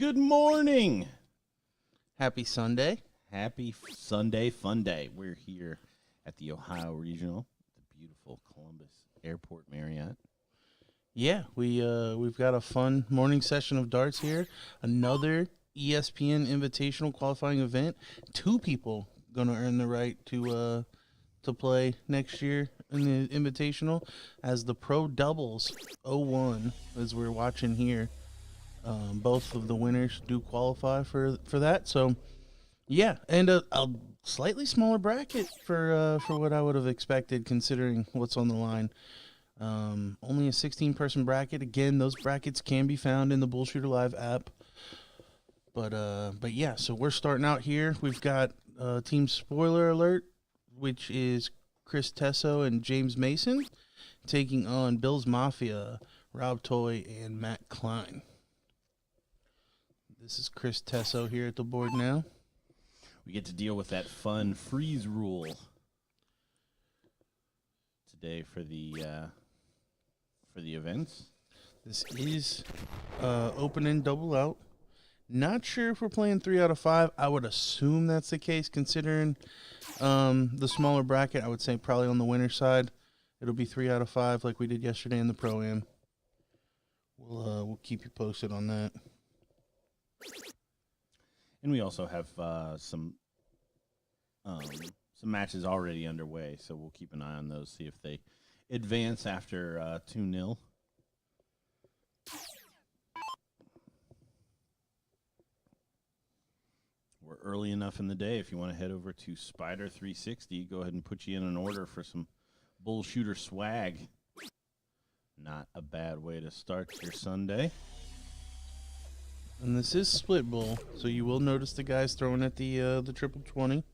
Good morning. Happy Sunday. Happy Sunday fun day. We're here at the Ohio Regional, the beautiful Columbus Airport Marriott. Yeah, we've got a fun morning session of darts here. Another ESPN Invitational qualifying event. 2 people gonna earn the right to play next year in the Invitational as the Pro Doubles 01, as we're watching here. Both of the winners do qualify for that. So yeah, and a slightly smaller bracket for what I would have expected considering what's on the line. Only a 16-person bracket. Again, those brackets can be found in the BullShooter Live app. But yeah, so we're starting out here. We've got team spoiler alert, which is Chris Tesso and James Mason taking on Bill's Mafia, Rob Toy, and Matt Klein. This is Chris Tesso here at the board now. We get to deal with that fun freeze rule today for the events. This is open and double out. Not sure if we're playing 3 out of 5. I would assume that's the case considering the smaller bracket. I would say probably on the winner's side. It'll be 3 out of 5 like we did yesterday in the Pro-Am. We'll keep you posted on that. And we also have some matches already underway, so we'll keep an eye on those, see if they advance after 2-0. We're early enough in the day. If you want to head over to Spider 360, go ahead and put you in an order for some BullShooter swag. Not a bad way to start your Sunday. And this is split bull, so you will notice the guys throwing at the triple 20.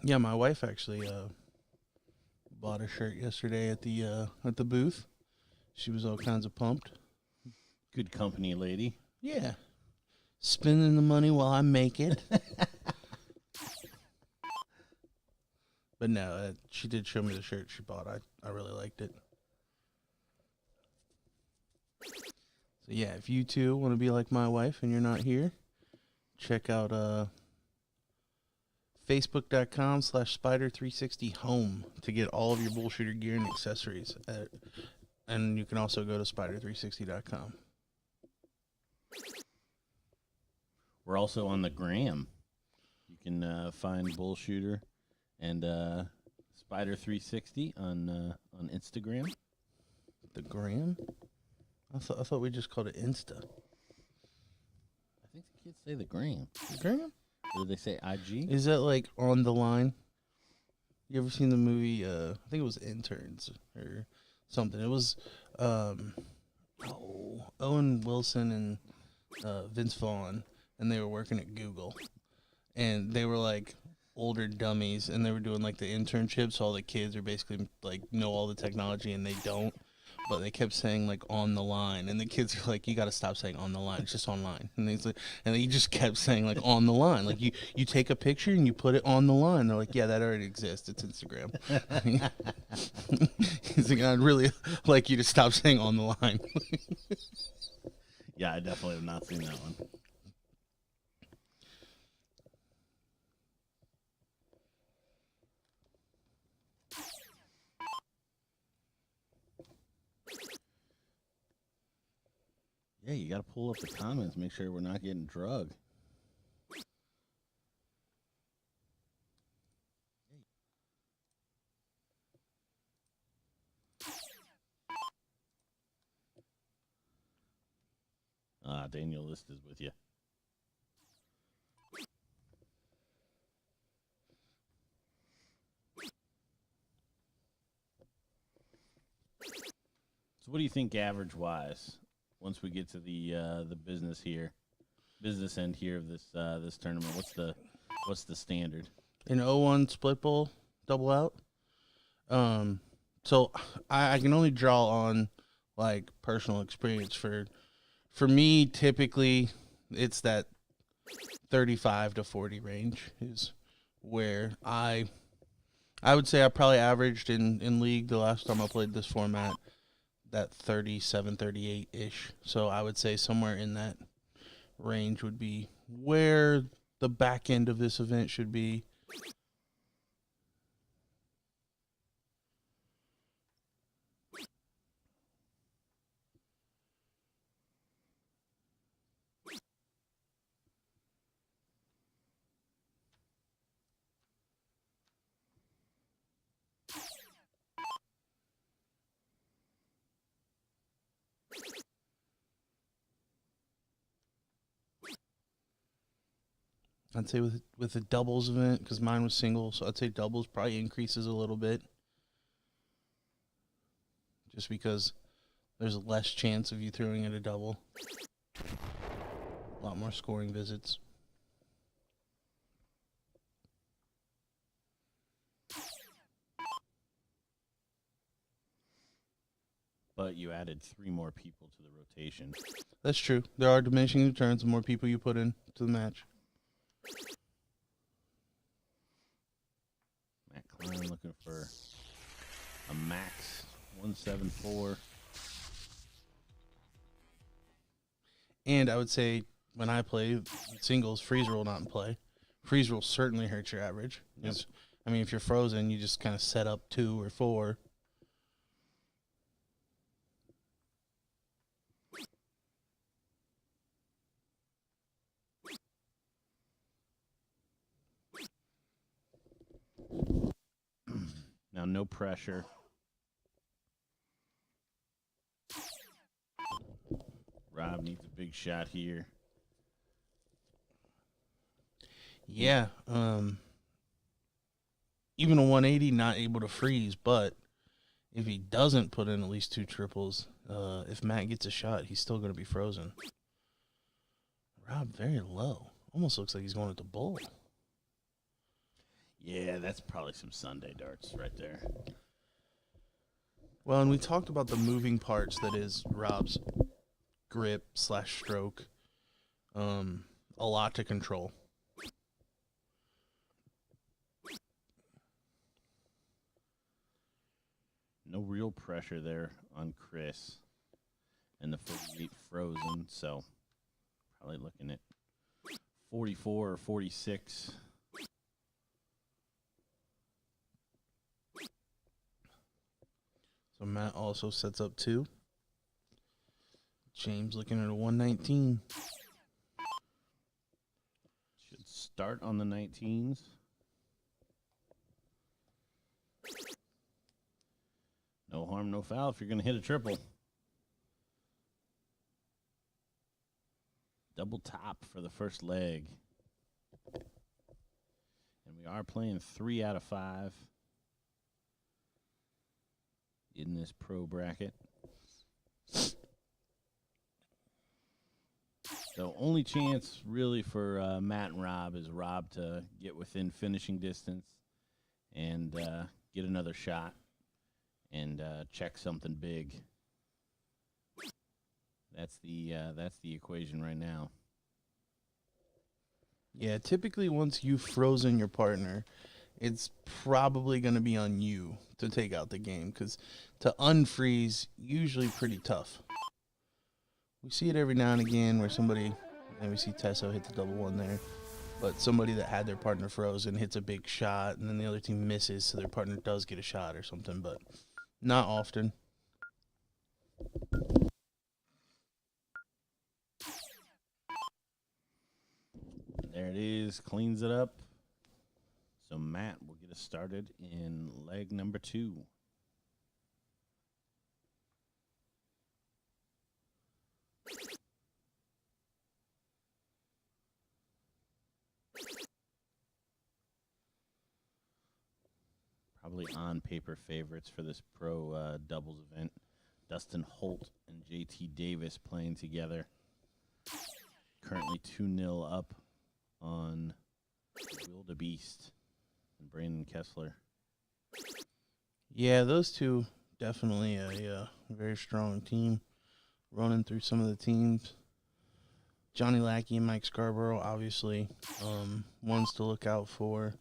Yeah, my wife actually bought a shirt yesterday at the booth. She was all kinds of pumped. Good company, lady. Yeah. Spending the money while I make it. But no, she did show me the shirt she bought. I really liked it. So yeah, if you too want to be like my wife and you're not here, check out Facebook.com/Spider360Home to get all of your BullShooter gear and accessories. And you can also go to Spider360.com. We're also on the gram. You can find BullShooter and Spider360 on Instagram. The gram? I thought we just called it Insta. I think the kids say the gram. The gram? Or do they say IG? Is that like On the Line? You ever seen the movie? I think it was Interns or something. It was Owen Wilson and Vince Vaughn, and they were working at Google, and they were like older dummies, and they were doing like the internships. So all the kids are basically like know all the technology, and they don't. But they kept saying like on the line, and the kids are like, "You got to stop saying on the line. It's just online." And he's like, and he just kept saying like on the line, like you take a picture and you put it on the line. They're like, "Yeah, that already exists. It's Instagram." He's like, "I'd really like you to stop saying on the line." Yeah, I definitely have not seen that one. Yeah, you got to pull up the comments, make sure we're not getting drugged. Daniel List is with you. So what do you think average-wise once we get to the business end here of this tournament? What's the standard? An 0-1 split bowl, double out. So I can only draw on like personal experience. For me, typically it's that 35 to 40 range is where I would say I probably averaged in league the last time I played this format that 37, 38-ish. So I would say somewhere in that range would be where the back end of this event should be. I'd say with a doubles event, because mine was single, so I'd say doubles probably increases a little bit. Just because there's less chance of you throwing in a double. A lot more scoring visits. But you added 3 more people to the rotation. That's true. There are diminishing returns the more people you put in to the match. Matt Klein looking for a max 174. And I would say when I play singles, freeze roll not in play. Freeze roll certainly hurts your average. Yep. I mean, if you're frozen, you just kind of set up 2 or 4. Now, no pressure. Rob needs a big shot here. Yeah. Even a 180 not able to freeze, but if he doesn't put in at least 2 triples, if Matt gets a shot, he's still going to be frozen. Rob very low. Almost looks like he's going at the bull. Yeah, that's probably some Sunday darts right there. Well, and we talked about the moving parts that is Rob's grip/stroke. A lot to control. No real pressure there on Chris. And the 48 frozen, so probably looking at 44 or 46. So Matt also sets up 2. James looking at a 119. Should start on the 19s. No harm, no foul if you're going to hit a triple. Double top for the first leg. And we are playing 3 out of 5 in this pro bracket. So only chance really for Matt and Rob is Rob to get within finishing distance and get another shot and check something big. That's the equation right now. Yeah, typically once you've frozen your partner, it's probably going to be on you to take out the game because to unfreeze, usually pretty tough. We see it every now and again where somebody, and we see Tesso hit the double 1 there, but somebody that had their partner frozen hits a big shot and then the other team misses so their partner does get a shot or something, but not often. There it is, cleans it up. So Matt will get us started in leg number 2. Probably on paper favorites for this pro doubles event. Dustin Holt and JT Davis playing together. Currently 2-0 up on Wildebeest and Brandon Kessler. Yeah, those two definitely a very strong team. Running through some of the teams. Johnny Lackey and Mike Scarborough, obviously, ones to look out for.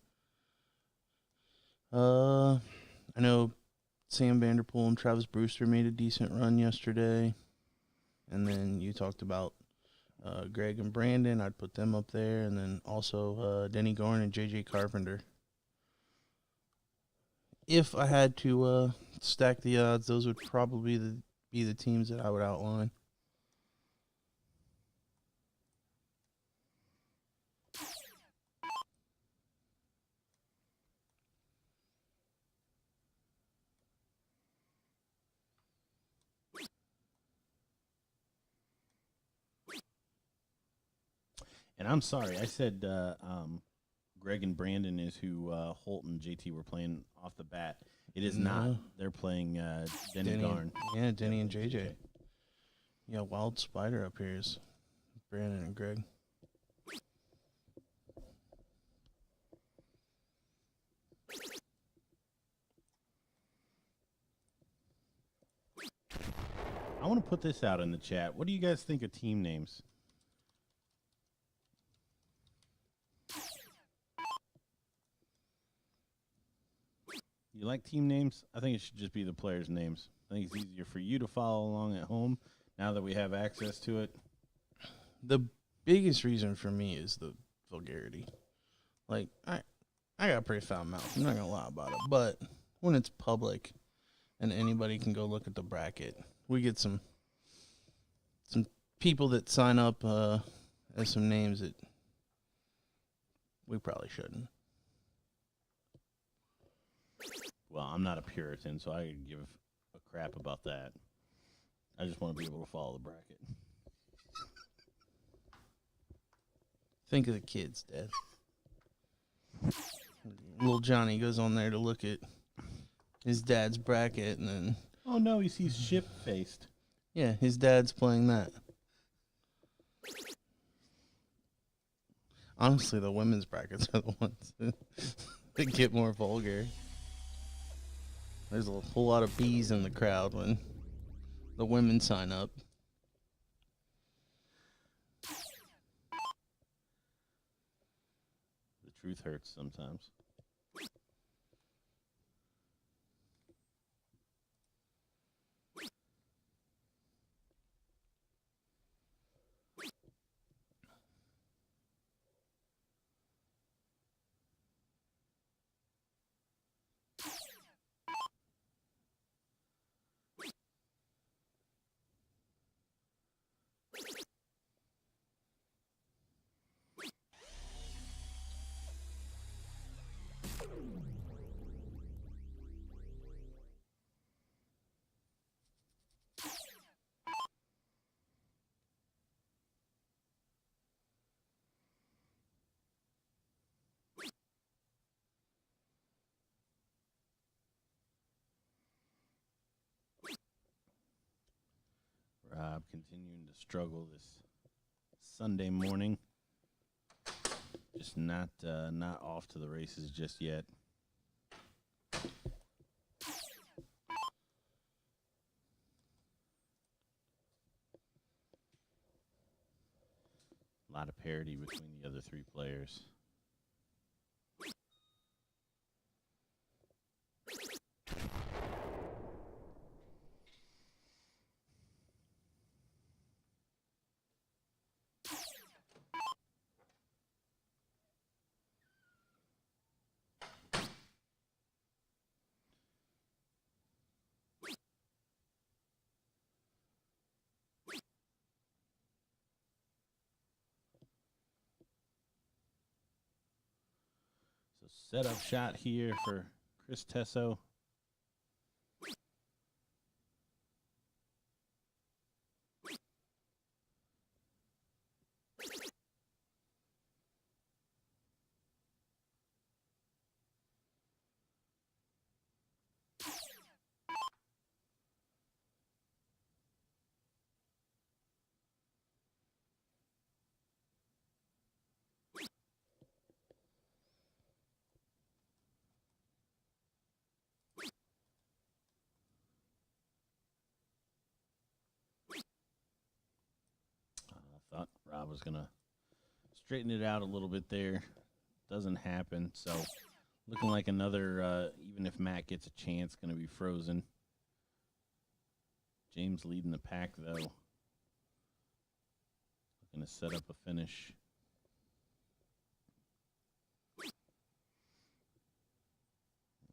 I know Sam Vanderpool and Travis Brewster made a decent run yesterday. And then you talked about Greg and Brandon. I'd put them up there. And then also Denny Gorn and J.J. Carpenter. If I had to stack the odds, those would probably be the teams that I would outline. And I'm sorry, I said Greg and Brandon is who Holt and JT were playing off the bat. It is not. They're playing Denny Garn. Yeah, Denny and JJ. Yeah, Wild Spider up here is Brandon and Greg. I want to put this out in the chat. What do you guys think of team names? You like team names? I think it should just be the players' names. I think it's easier for you to follow along at home now that we have access to it. The biggest reason for me is the vulgarity. Like, I got a pretty foul mouth. I'm not going to lie about it. But when it's public and anybody can go look at the bracket, we get some people that sign up as some names that we probably shouldn't. Well, I'm not a Puritan, so I could give a crap about that. I just want to be able to follow the bracket. Think of the kids, Dad. Little Johnny goes on there to look at his dad's bracket, and then... Oh, no, he sees ship-faced. Yeah, his dad's playing that. Honestly, the women's brackets are the ones that get more vulgar. There's a whole lot of bees in the crowd when the women sign up. The truth hurts sometimes. Rob continuing to struggle this Sunday morning. Just not off to the races just yet. A lot of parity between the other three players. So setup shot here for Chris Tesso. Rob was going to straighten it out a little bit there. Doesn't happen. So looking like another, even if Matt gets a chance, going to be frozen. James leading the pack, though. Looking to set up a finish.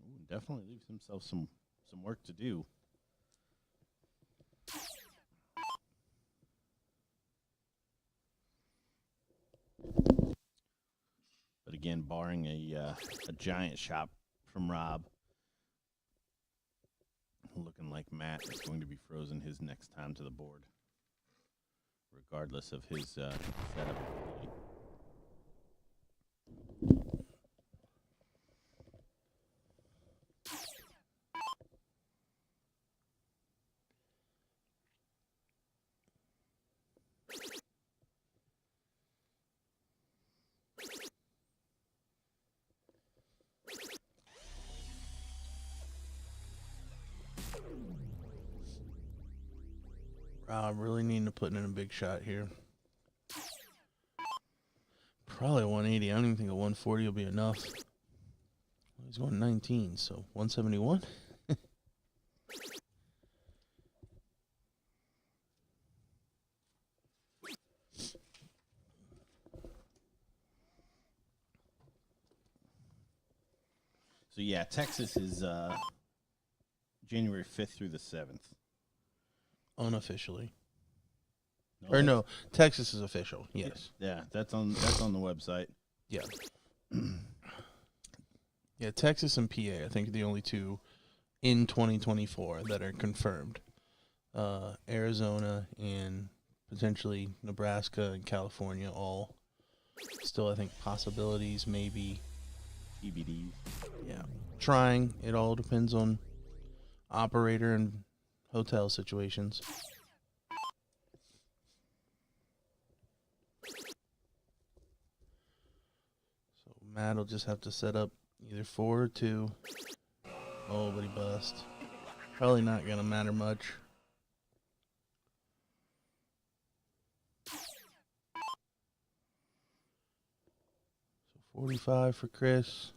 Ooh, definitely leaves himself some work to do. But again, barring a giant shot from Rob, looking like Matt is going to be frozen his next time to the board, regardless of his setup ability. Rob really needing to put in a big shot here. Probably 180. I don't even think a 140 will be enough. He's going 19, so 171. So yeah, Texas is January 5th through the 7th. Unofficially. No, Texas is official. Yes. Yeah, that's on the website. Yeah. Yeah, Texas and PA, I think, are the only two in 2024 that are confirmed. Arizona and potentially Nebraska and California all still, I think, possibilities, maybe. TBD. Yeah. Trying. It all depends on operator and hotel situations. So Matt will just have to set up either 4 or 2. Oh, but he bust. Probably not going to matter much. So 45 for Chris.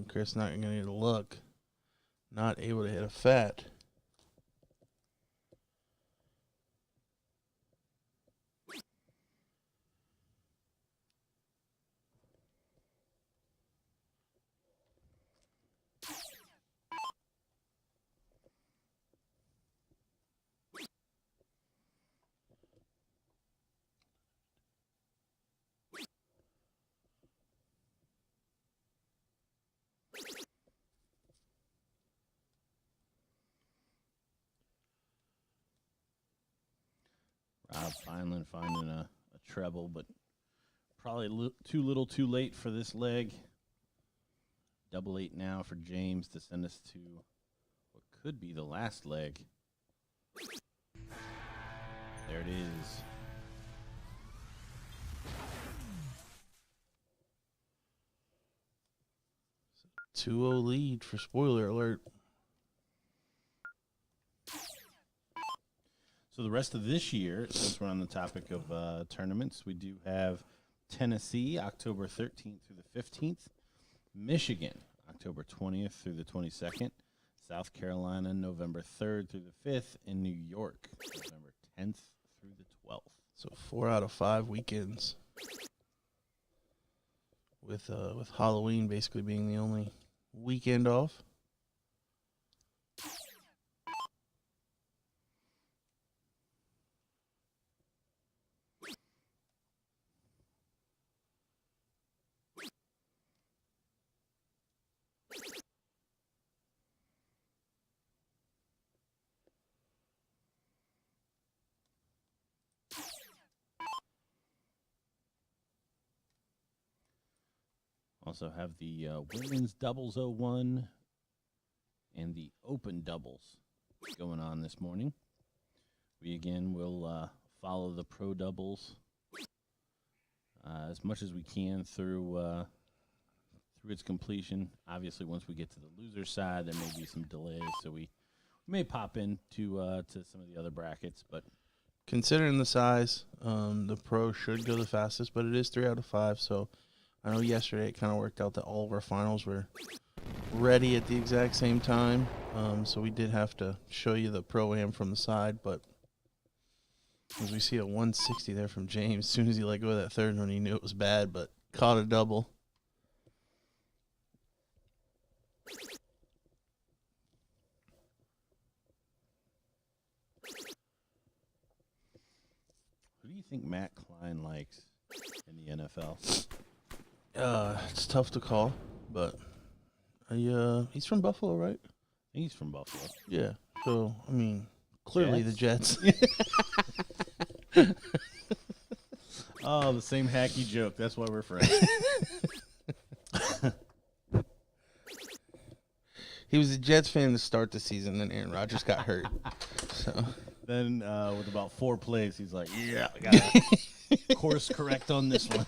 Chris not going to get a look. Not able to hit a fat. Rob finally finding a treble, but probably too little too late for this leg. 8 now for James to send us to what could be the last leg. There it is. So 2-0 lead for spoiler alert. So the rest of this year, since we're on the topic of tournaments, we do have Tennessee, October 13th through the 15th. Michigan, October 20th through the 22nd. South Carolina, November 3rd through the 5th. And New York, November 10th through the 12th. So 4 out of 5 weekends. With Halloween basically being the only weekend off. Also have the women's doubles 01 and the open doubles going on this morning. We again will follow the pro doubles as much as we can through its completion. Obviously, once we get to the loser side, there may be some delays, so we may pop in to some of the other brackets, but considering the size, the Pro should go the fastest, but it is 3 out of 5. So I know yesterday it kind of worked out that all of our finals were ready at the exact same time. So we did have to show you the Pro-Am from the side, but as we see a 160 there from James, as soon as he let go of that third one, he knew it was bad, but caught a double. Who do you think Matt Klein likes in the NFL? It's tough to call, but he's from Buffalo, right? I think he's from Buffalo. Yeah. So, I mean, clearly the Jets. Oh, the same hacky joke. That's why we're friends. He was a Jets fan to start the season, then Aaron Rodgers got hurt. So Then with about 4 plays, he's like, yeah, I got to course correct on this one.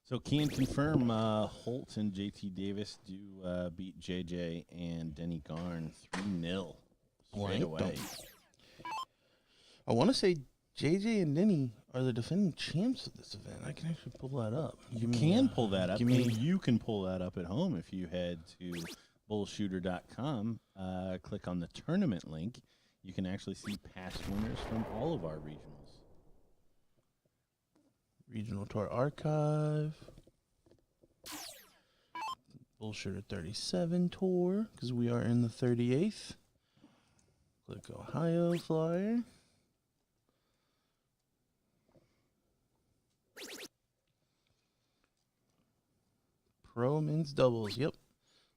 So can confirm Holt and JT Davis do beat JJ and Denny Garn 3-0 straight away. I want to say JJ and Denny are the defending champs of this event. I can actually pull that up. You can pull that up. And you can pull that up at home if you head to BullShooter.com. Click on the tournament link. You can actually see past winners from all of our regionals. Regional Tour Archive. BullShooter 37 Tour, because we are in the 38th. Click Ohio Flyer. Pro men's doubles, yep.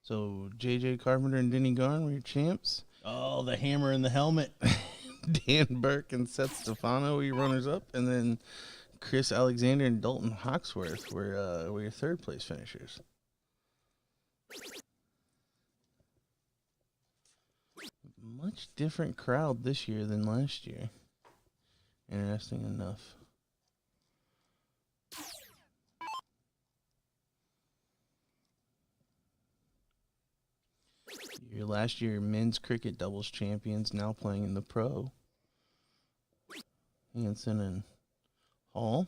So JJ Carpenter and Denny Garn were your champs. Oh, the hammer and the helmet. Dan Burke and Seth Stefano were your runners-up, and then Chris Alexander and Dalton Hawksworth were your third-place finishers. Much different crowd this year than last year. Interesting enough. Your last year men's cricket doubles champions now playing in the Pro. Hanson and Hall.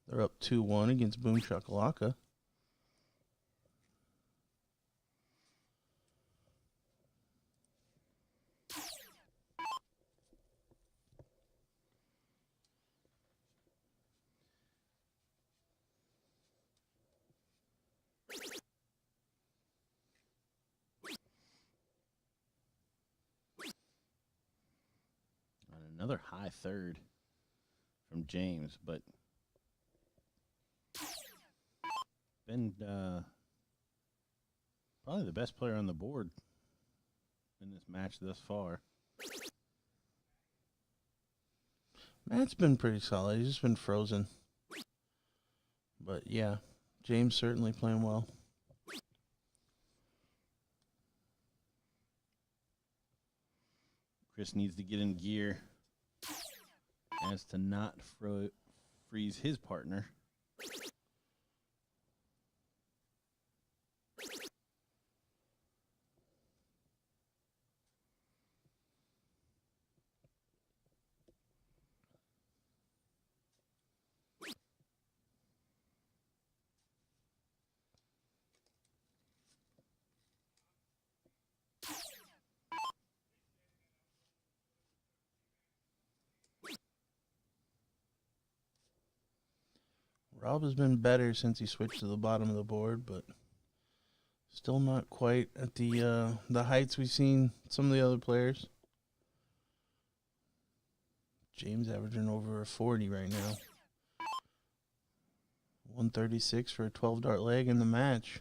They're up 2-1 against Boom Shakalaka. Another high third from James, but been probably the best player on the board in this match thus far. Matt's been pretty solid. He's just been frozen. But, yeah, James certainly playing well. Chris needs to get in gear as to not freeze his partner. Rob has been better since he switched to the bottom of the board, but still not quite at the heights we've seen some of the other players. James averaging over a 40 right now. 136 for a 12-dart leg in the match.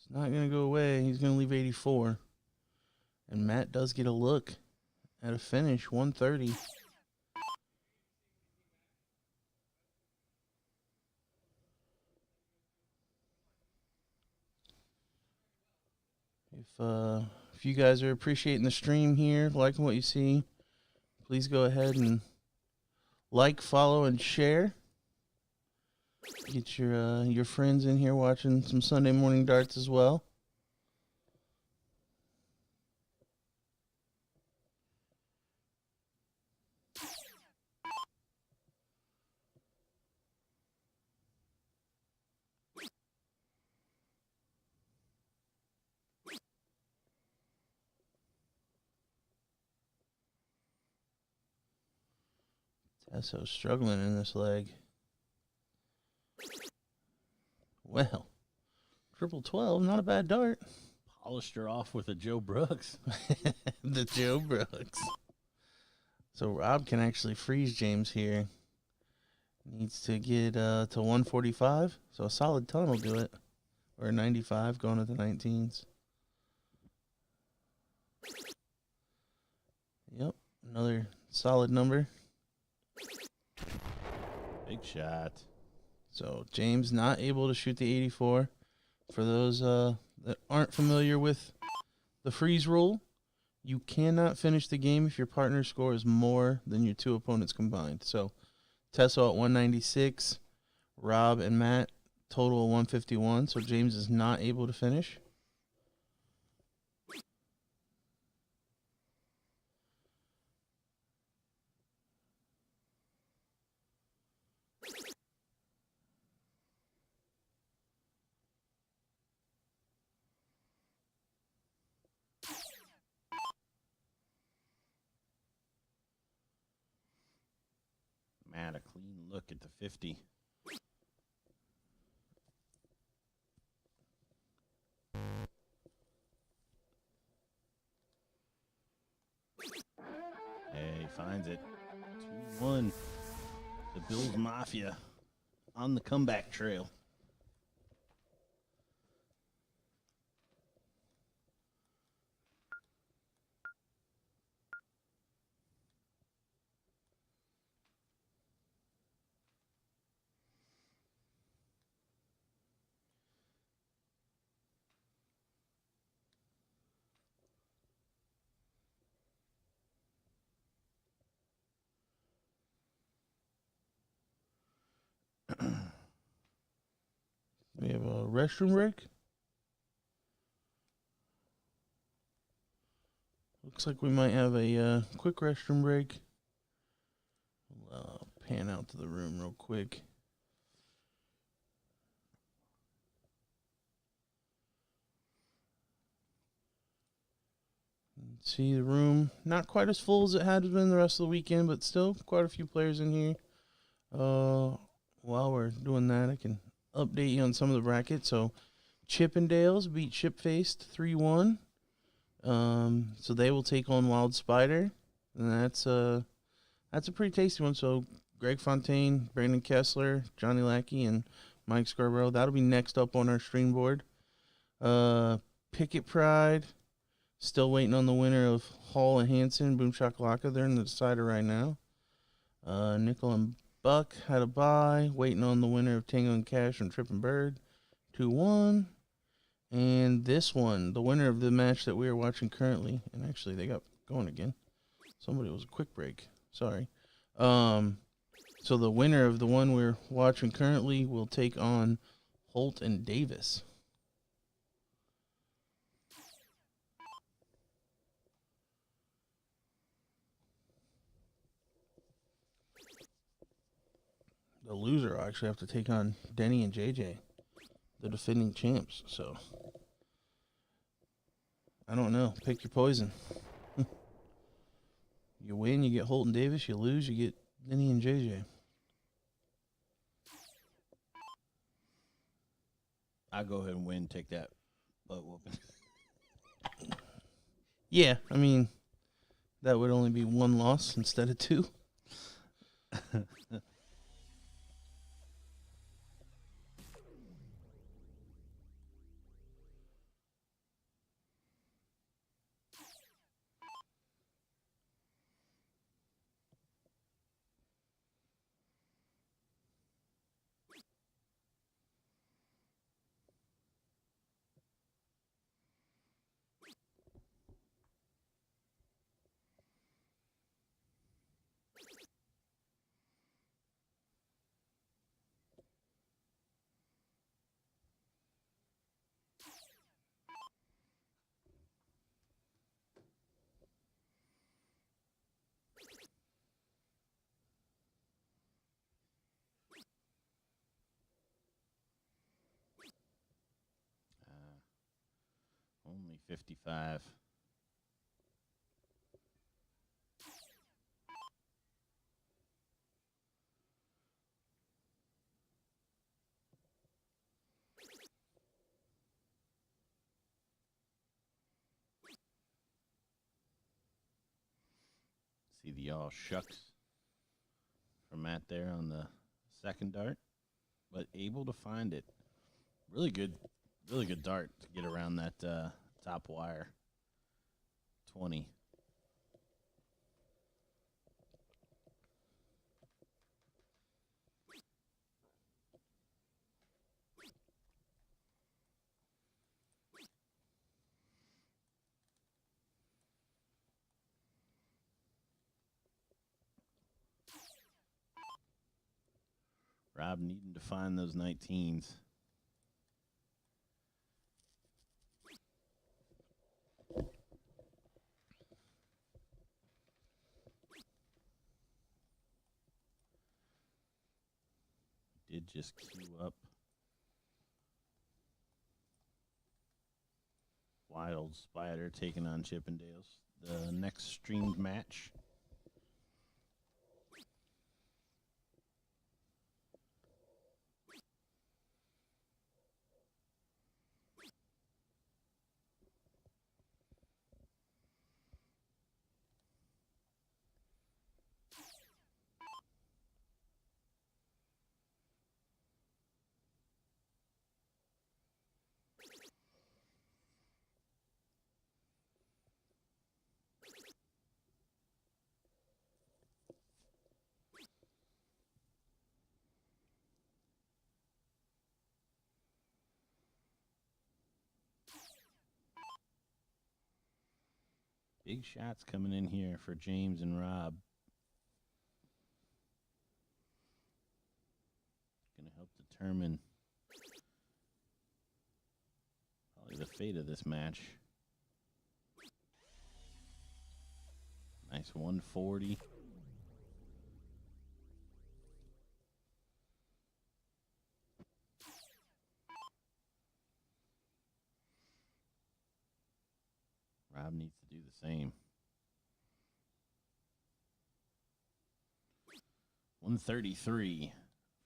It's not going to go away. He's going to leave 84. And Matt does get a look at a finish, 130. If you guys are appreciating the stream here, liking what you see, please go ahead and like, follow, and share. Get your friends in here watching some Sunday morning darts as well. Tesso's struggling in this leg. Well, triple 12, not a bad dart. Polished her off with a Joe Brooks. The Joe Brooks. So Rob can actually freeze James here. Needs to get to 145. So a solid ton will do it. Or 95 going to the 19s. Yep, another solid number. Big shot. So James not able to shoot the 84. For those that aren't familiar with the freeze rule, you cannot finish the game if your partner score is more than your two opponents combined. So Tesso at 196, Rob and Matt total of 151. So James is not able to finish. Matt, a clean look at the 50. Hey, finds it. 2-1. The Bills Mafia on the comeback trail. We have a restroom break. Looks like we might have a quick restroom break. We'll pan out to the room real quick. See the room, not quite as full as it had been the rest of the weekend, but still quite a few players in here. While we're doing that, I can update you on some of the brackets. So Chippendales beat Shipfaced 3-1. So they will take on Wild Spider, and that's a pretty tasty one. So Greg Fontaine, Brandon Kessler, Johnny Lackey, and Mike Scarborough. That'll be next up on our stream board. Picket Pride, still waiting on the winner of Hall and Hanson, Boom Shakalaka. They're in the decider right now. Nickel and Buck had a bye, waiting on the winner of Tango and Cash and Trippin' Bird, 2-1. And this one, the winner of the match that we are watching currently, and actually they got going again. Somebody was a quick break. Sorry. So the winner of the one we're watching currently will take on Holt and Davis. The loser will actually have to take on Denny and JJ, the defending champs. So I don't know. Pick your poison. You win, you get Holt and Davis. You lose, you get Denny and JJ. I'll go ahead and win. Take that butt whooping. Yeah, I mean, that would only be one loss instead of two. 55. See the all shucks from Matt there on the second dart, but able to find it. Really good dart to get around that top wire. 20. Rob needing to find those 19s. Did just queue up. Wild Spider taking on Chippendales. The next streamed match. Big shots coming in here for James and Rob. Going to help determine probably the fate of this match. Nice 140. Rob needs to do the same. 133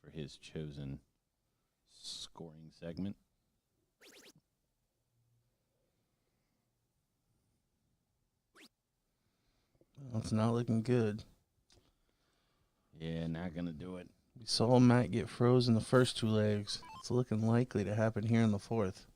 for his chosen scoring segment. Well, it's not looking good. Yeah, not going to do it. We saw Matt get froze in the first two legs. It's looking likely to happen here in the fourth.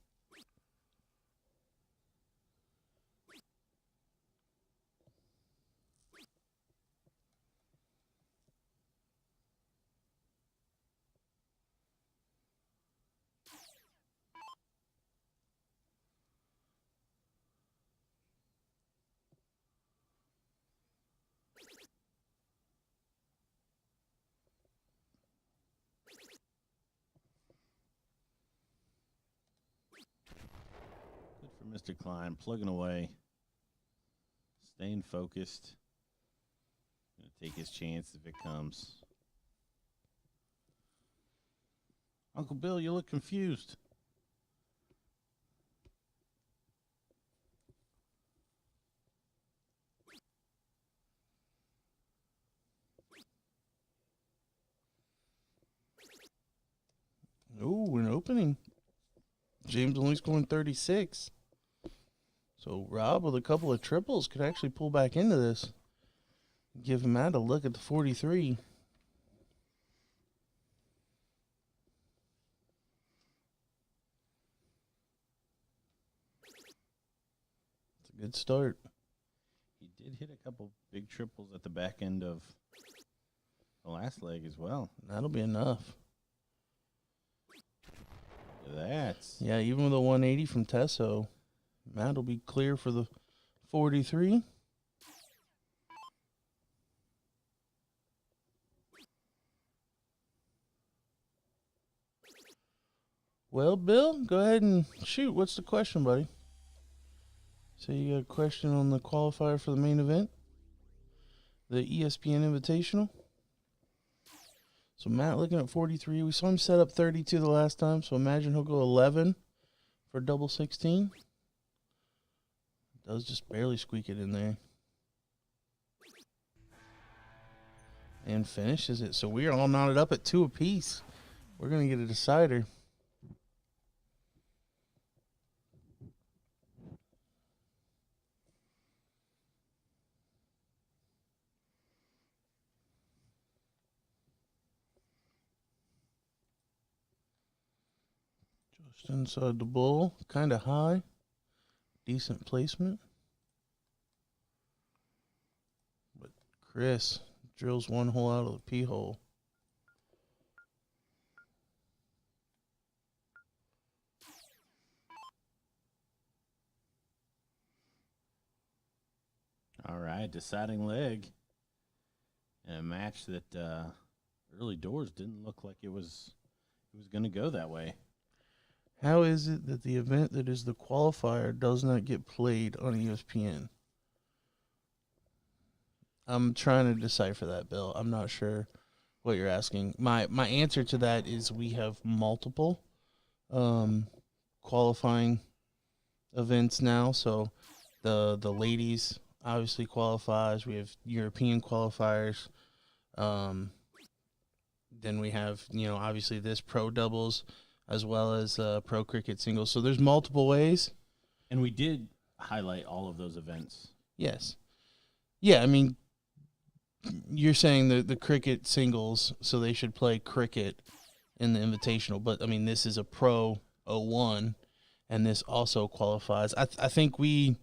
Good for Mr. Klein, plugging away, staying focused. Gonna take his chance if it comes. Uncle Bill, you look confused. Ooh, an opening. James only scoring 36. So Rob with a couple of triples could actually pull back into this. Give Matt a look at the 43. It's a good start. He did hit a couple big triples at the back end of the last leg as well. That'll be enough. Look at that. Yeah, even with a 180 from Tesso, Matt will be clear for the 43. Well, Bill, go ahead and shoot. What's the question, buddy? So you got a question on the qualifier for the main event? The ESPN Invitational? So Matt looking at 43. We saw him set up 32 the last time, so imagine he'll go 11 for double 16. Does just barely squeak it in there. And finishes it. So we are all knotted up at 2 apiece. We're going to get a decider. Just inside the bull. Kind of high. Decent placement. But Chris drills one hole out of the P hole. All right, deciding leg. And a match that early doors didn't look like it was going to go that way. How is it that the event that is the qualifier does not get played on ESPN? I'm trying to decipher that, Bill. I'm not sure what you're asking. My answer to that is we have multiple qualifying events now. So the ladies obviously qualifies. We have European qualifiers. Then we have, obviously this pro doubles as well as pro cricket singles. So there's multiple ways. And we did highlight all of those events. Yes. Yeah, I mean, you're saying the cricket singles, so they should play cricket in the invitational. But, I mean, this is a pro 01, and this also qualifies. I think we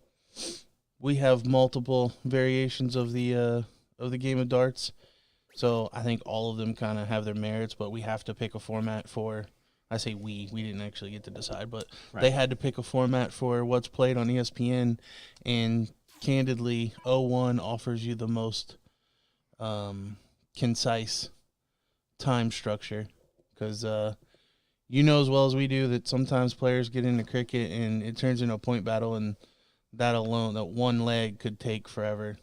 have multiple variations of the game of darts. So I think all of them kind of have their merits, but we have to pick a format for – I say we didn't actually get to decide, but Right. They had to pick a format for what's played on ESPN, and candidly, 01 offers you the most concise time structure because you know as well as we do that sometimes players get into cricket and it turns into a point battle, and that alone, that one leg could take forever.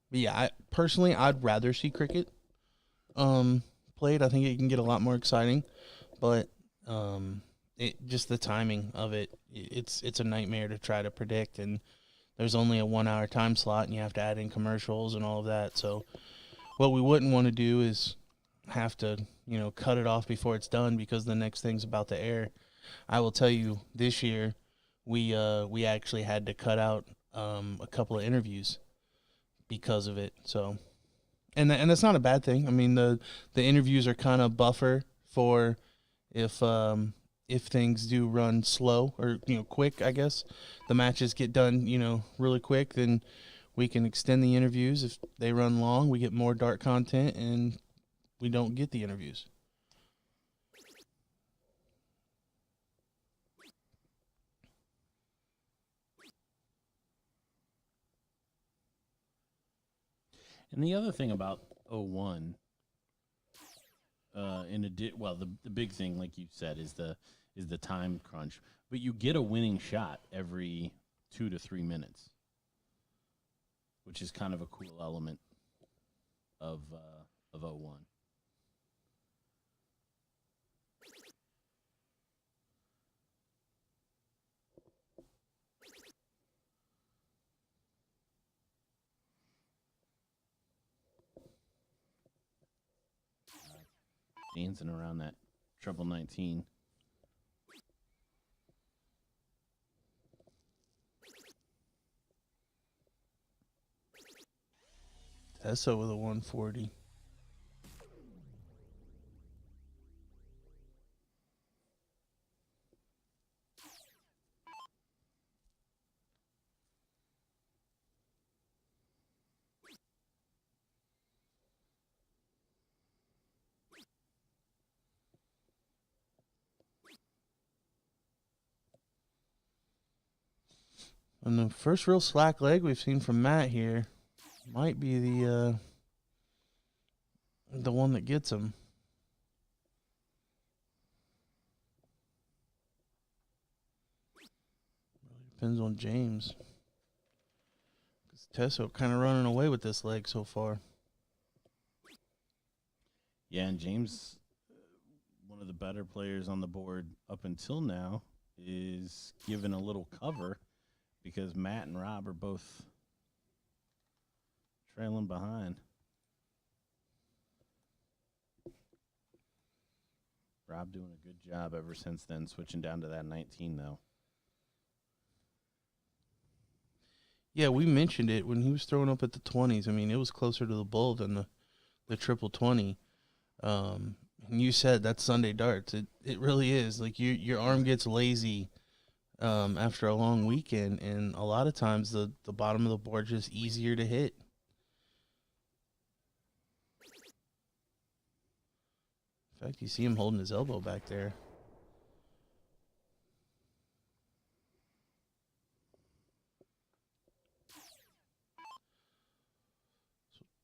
But yeah, personally, I'd rather see cricket played. I think it can get a lot more exciting, but just the timing of it's a nightmare to try to predict, and there's only a 1 hour time slot, and you have to add in commercials and all of that. So what we wouldn't want to do is have to cut it off before it's done because the next thing's about to air. I will tell you, this year we actually had to cut out a couple of interviews because of it. So, and that's not a bad thing. I mean, the interviews are kind of buffer for if things do run slow or quick. I guess the matches get done really quick, then we can extend the interviews. If they run long, we get more dart content, and we don't get the interviews. And the other thing about 01, the big thing, like you said, is the time crunch. But you get a winning shot every 2 to 3 minutes, which is kind of a cool element of 01. Dancing around that treble 19. Tessa with a 140. And the first real slack leg we've seen from Matt here might be the one that gets him. Really depends on James. Tesso kind of running away with this leg so far. Yeah, and James, one of the better players on the board up until now, is given a little cover because Matt and Rob are both trailing behind. Rob doing a good job ever since then, switching down to that 19, though. Yeah, we mentioned it when he was throwing up at the 20s. I mean, it was closer to the bull than the triple 20. And you said that's Sunday darts. It really is. Like your arm gets lazy after a long weekend, and a lot of times the bottom of the board is just easier to hit. In fact, you see him holding his elbow back there.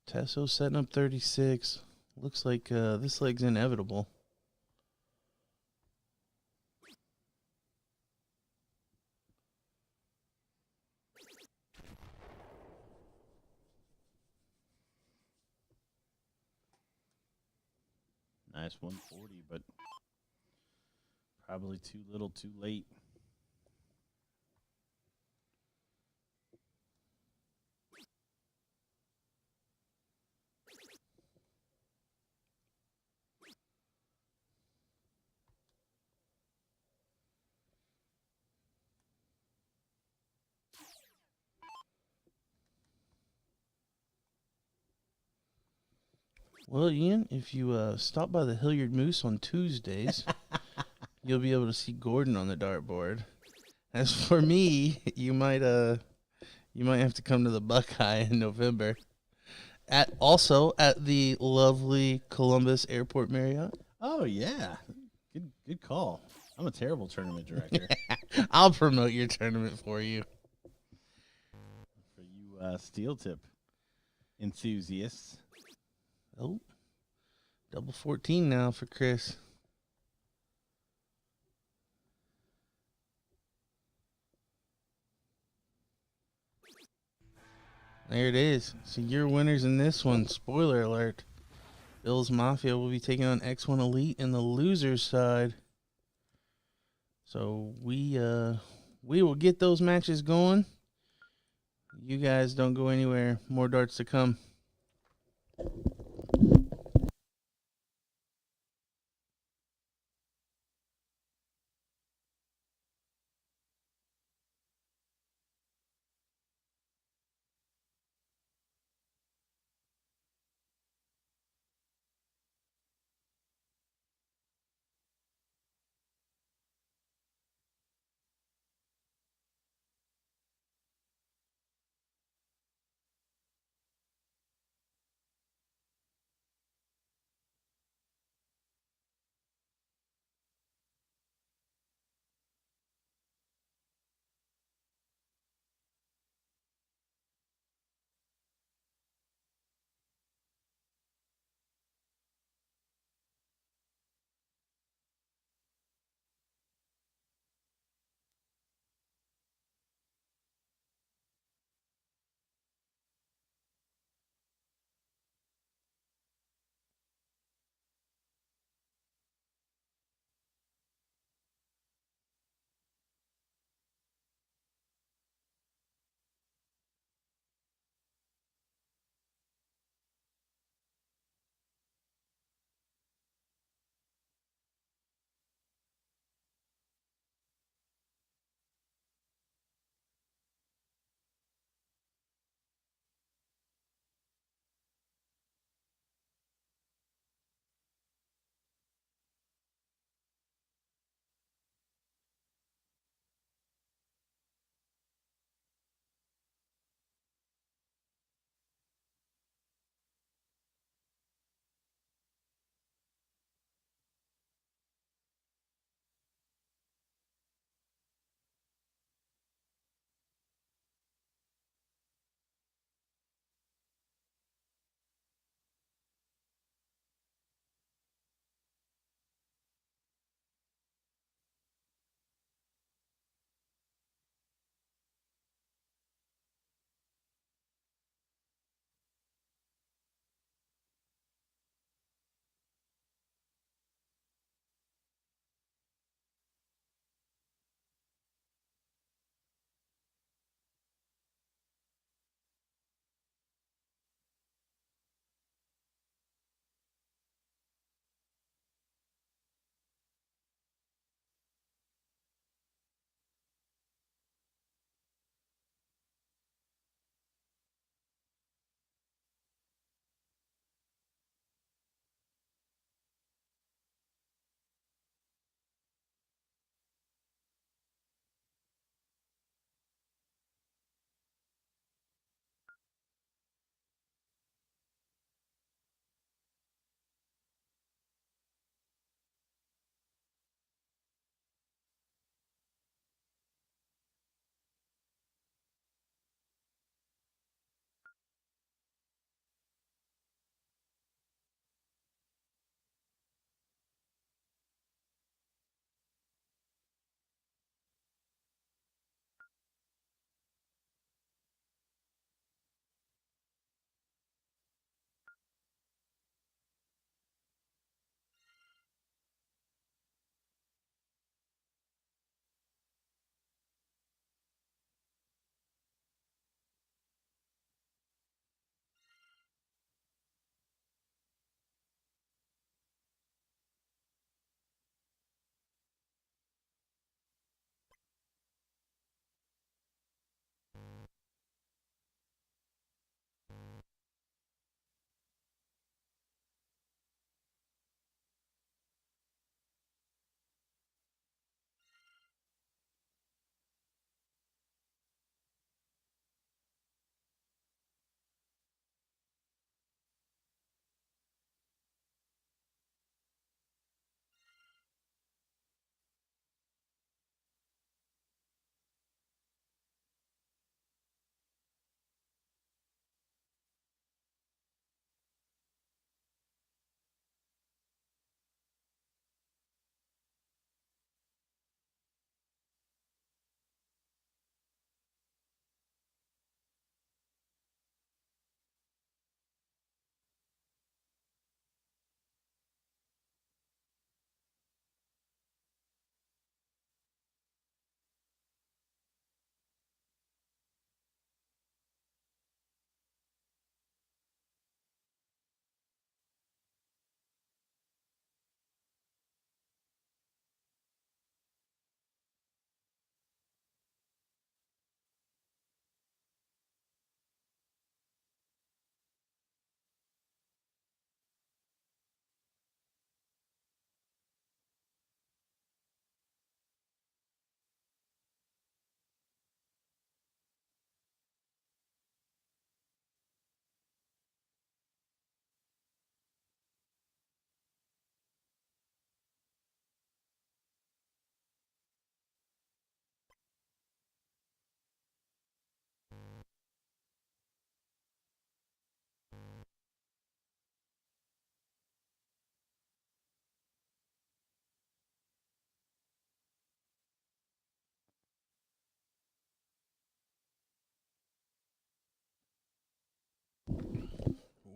Tesso setting up 36. Looks like this leg's inevitable. Nice 140, but probably too little too late. Well, Ian, if you stop by the Hilliard Moose on Tuesdays, you'll be able to see Gordon on the dartboard. As for me, you might have to come to the Buckeye in November. Also at the lovely Columbus Airport Marriott. Oh, yeah. Good call. I'm a terrible tournament director. I'll promote your tournament for you. For you steel tip enthusiasts. Oh, double 14 now for Chris. There it is. So your winners in this one. Spoiler alert. Bill's Mafia will be taking on X1 Elite in the losers side. So we will get those matches going. You guys don't go anywhere. More darts to come.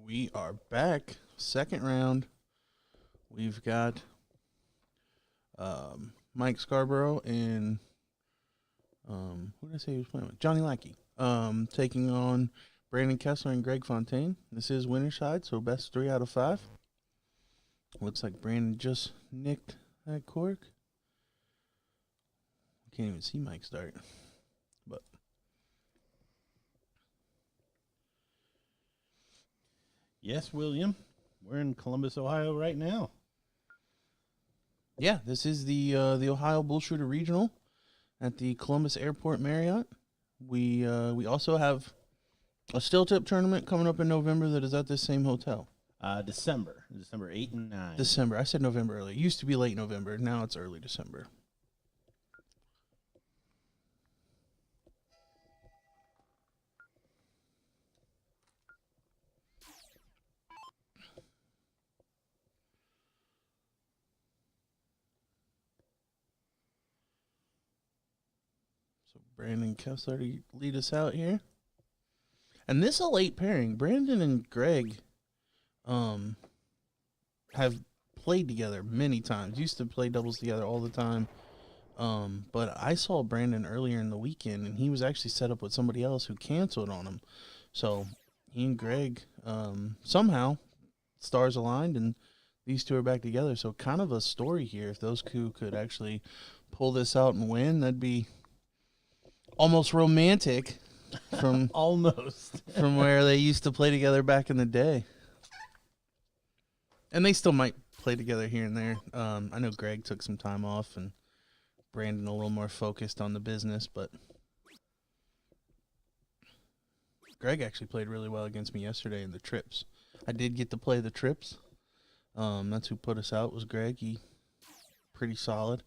We are back. Second round. We've got Mike Scarborough and who did I say he was playing with? Johnny Lackey. Taking on Brandon Kessler and Greg Fontaine. This is winner side, so best 3 out of 5. Looks like Brandon just nicked that cork. Can't even see Mike start. But Yes, William. We're in Columbus, Ohio right now. yeah, this is the Ohio BullShooter Regional at the Columbus Airport Marriott. We also have a steel tip tournament coming up in November that is at this same hotel. December 8 and 9. December. I said November earlier. It used to be late November. Now it's early December. So Brandon Kessler to lead us out here. And this is a late pairing. Brandon and Greg have played together many times. Used to play doubles together all the time. But I saw Brandon earlier in the weekend, and he was actually set up with somebody else who canceled on him. So he and Greg, somehow, stars aligned, and these two are back together. So kind of a story here. If those two could actually pull this out and win, that'd be almost romantic from Almost. from where they used to play together back in the day. And they still might play together here and there. I know Greg took some time off, and Brandon a little more focused on the business, but Greg actually played really well against me yesterday in the trips. I did get to play the trips. That's who put us out, was Greg. He pretty solid,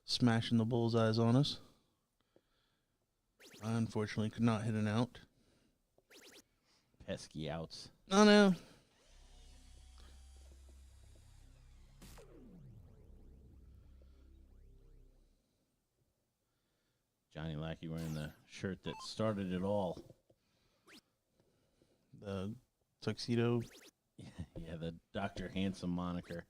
smashing the bullseyes on us. I unfortunately could not hit an out. Pesky outs. Oh no. Johnny Lackey wearing the shirt that started it all. The tuxedo. Yeah, the Dr. Handsome moniker.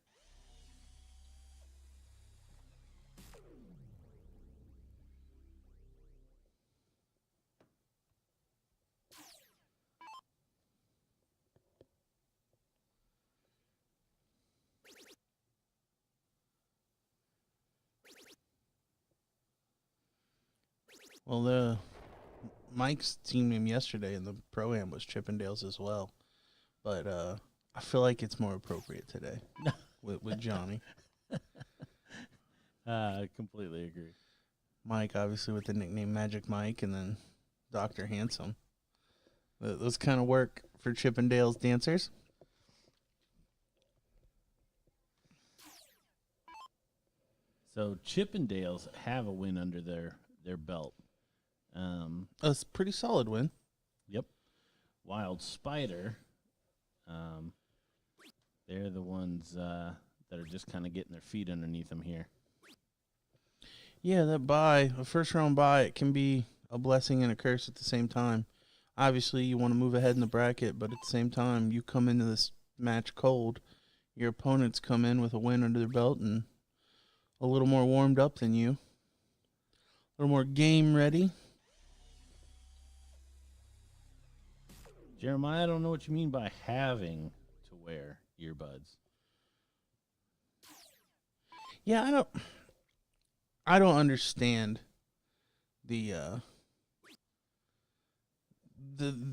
Well, Mike's team name yesterday in the Pro-Am was Chippendales as well. But I feel like it's more appropriate today with Johnny. I completely agree. Mike, obviously, with the nickname Magic Mike, and then Dr. Handsome. Those kind of work for Chippendales dancers. So Chippendales have a win under their belt. A pretty solid win. Yep. Wild Spider. They're the ones that are just kind of getting their feet underneath them here. Yeah, that bye, a first round bye, it can be a blessing and a curse at the same time. Obviously, you want to move ahead in the bracket, but at the same time, you come into this match cold. Your opponents come in with a win under their belt and a little more warmed up than you. A little more game ready. Jeremiah, I don't know what you mean by having to wear earbuds. Yeah, I don't understand the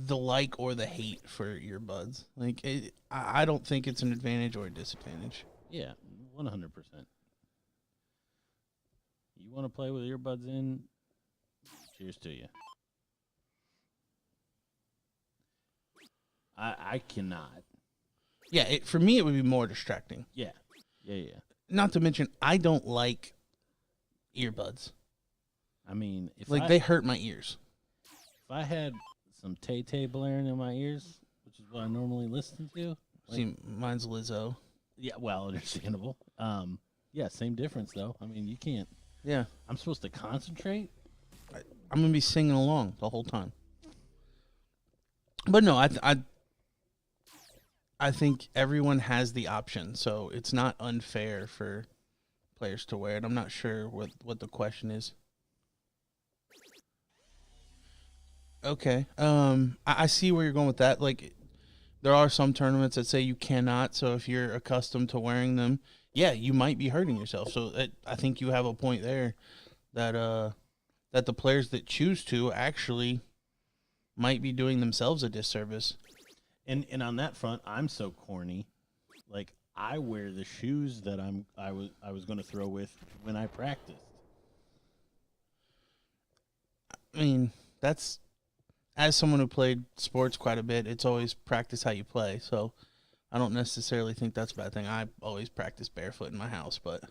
like or the hate for earbuds. Like, I don't think it's an advantage or a disadvantage. Yeah, 100%. You want to play with earbuds in? Cheers to you. I cannot. Yeah, for me, it would be more distracting. Yeah. Not to mention, I don't like earbuds. I mean, they hurt my ears. If I had some Tay-Tay blaring in my ears, which is what I normally listen to. See, mine's Lizzo. Yeah, well, understandable. Yeah, same difference, though. I mean, you can't. Yeah. I'm supposed to concentrate? I'm going to be singing along the whole time. But no, I think everyone has the option, so it's not unfair for players to wear it. I'm not sure what the question is. Okay. I see where you're going with that. Like, there are some tournaments that say you cannot. So if you're accustomed to wearing them, yeah, you might be hurting yourself. So I think you have a point there that that the players that choose to actually might be doing themselves a disservice. And on that front, I'm so corny. Like I wear the shoes that I was going to throw with when I practiced. I mean, that's as someone who played sports quite a bit, it's always practice how you play. So I don't necessarily think that's a bad thing. I always practice barefoot in my house, but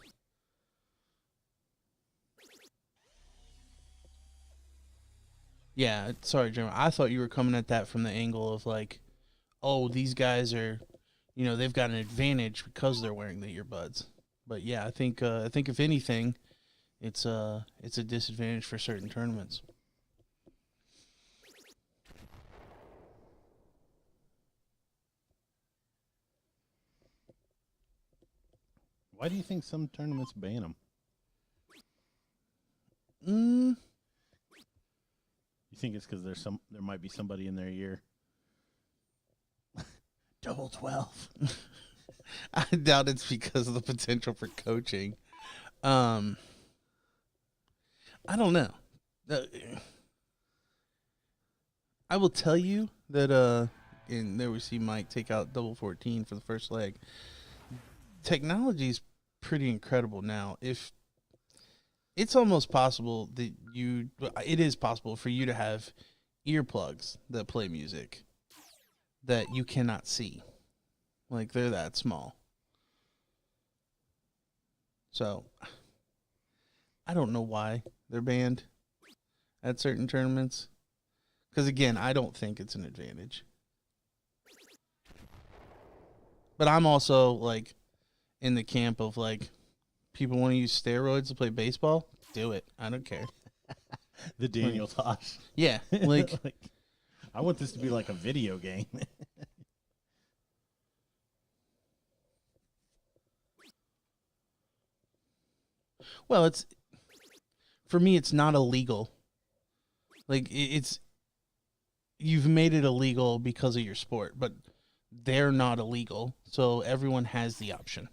yeah, sorry, Jim. I thought you were coming at that from the angle of like, oh, these guys are, they've got an advantage because they're wearing the earbuds. But yeah, I think if anything, it's a disadvantage for certain tournaments. Why do you think some tournaments ban them? Mm, You think it's because there might be somebody in their ear? Double 12. I doubt it's because of the potential for coaching. Um, I don't know. Uh, I will tell you that and there we see Mike take out double 14 for the first leg. Technology is pretty incredible now. If it's almost possible that it is possible for you to have earplugs that play music that you cannot see. Like they're that small. So I don't know why they're banned at certain tournaments. Because again, I don't think it's an advantage. But I'm also like in the camp of like people want to use steroids to play baseball. Do it. I don't care. The Daniel Tosh. Yeah, like Like, I want this to be like a video game. well, it's for me. It's not illegal. Like it's you've made it illegal because of your sport, but they're not illegal, so everyone has the option.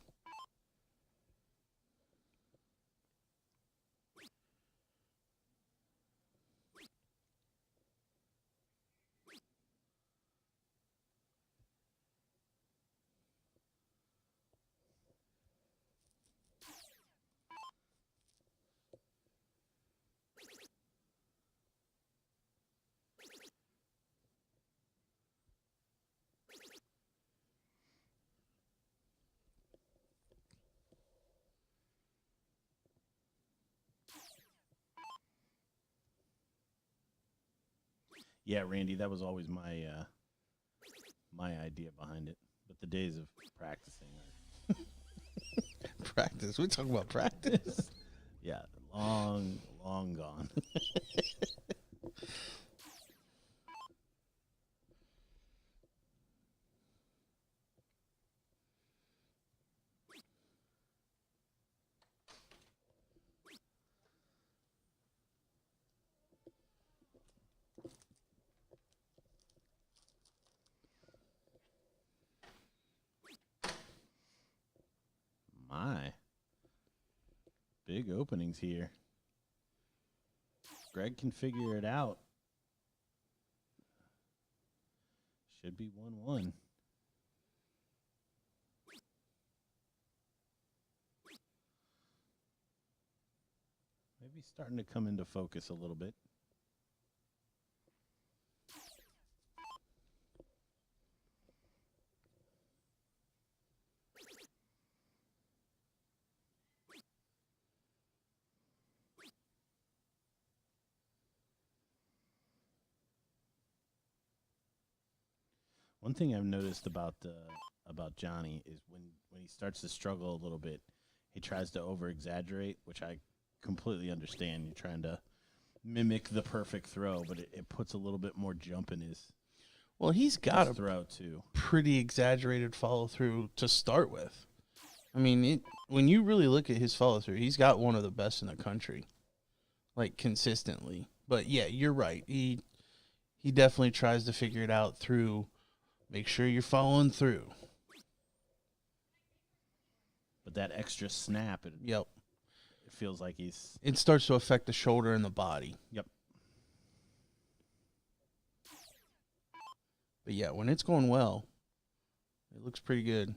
Yeah, Randy, that was always my idea behind it. But the days of practicing are Practice. We're talking about practice. yeah, long gone. My big openings here. Greg can figure it out. Should be 1-1. Maybe starting to come into focus a little bit. One thing I've noticed about Johnny is when he starts to struggle a little bit, he tries to over exaggerate, which I completely understand. You're trying to mimic the perfect throw, but it puts a little bit more jump in his. Well, he's got Nice a throw too. pretty exaggerated follow through to start with. I mean, when you really look at his follow through, he's got one of the best in the country, like consistently. But yeah, you're right. He definitely tries to figure it out through. Make sure you're following through. But that extra snap, it Yep. feels like he's. It starts to affect the shoulder and the body. Yep. But yeah, when it's going well, it looks pretty good.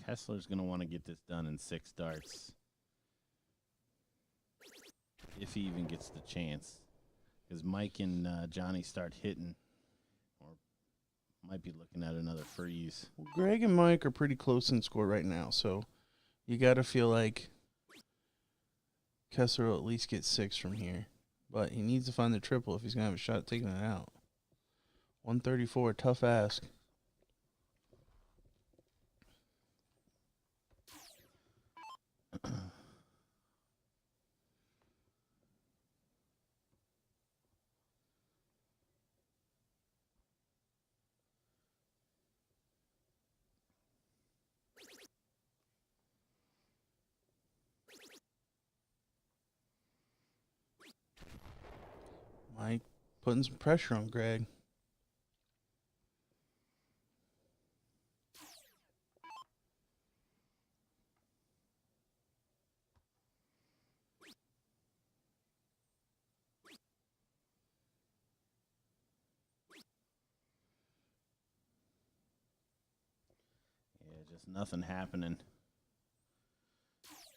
Kessler's going to want to get this done in 6 darts. If he even gets the chance. Because Mike and Johnny start hitting. Or might be looking at another freeze. Well, Greg and Mike are pretty close in score right now, so you got to feel like Kessler will at least get 6 from here. But he needs to find the triple if he's going to have a shot at taking it out. 134, tough ask. Mike putting some pressure on Greg. Yeah, just nothing happening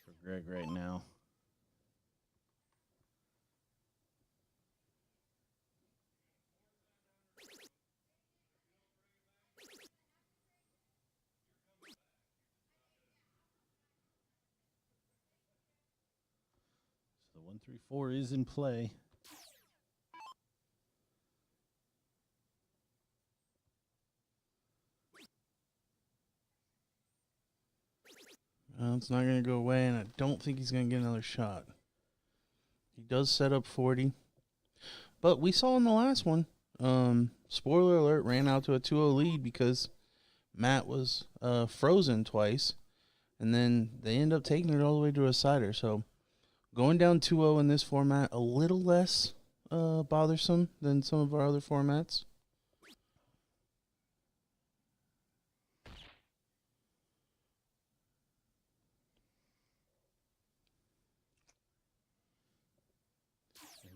for Greg right now. So the 134 is in play. It's not going to go away, and I don't think he's going to get another shot. He does set up 40. But we saw in the last one, spoiler alert, ran out to a 2-0 lead because Matt was frozen twice, and then they end up taking it all the way to a cider. So going down 2-0 in this format, a little less bothersome than some of our other formats.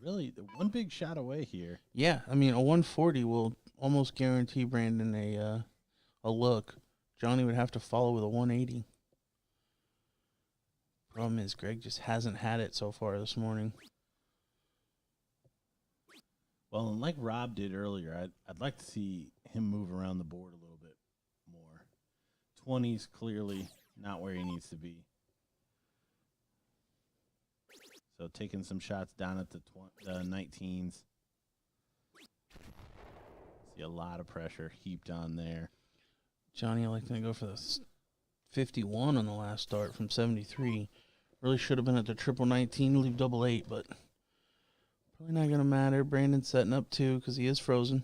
Really, one big shot away here. Yeah, I mean, a 140 will almost guarantee Brandon a look. Johnny would have to follow with a 180. Problem is, Greg just hasn't had it so far this morning. Well, and like Rob did earlier, I'd like to see him move around the board a little bit more. 20's clearly not where he needs to be. So taking some shots down at the 19s. See a lot of pressure heaped on there. Johnny electing to go for the 51 on the last start from 73. Really should have been at the triple 19, leave double 8, but probably not going to matter. Brandon's setting up too because he is frozen.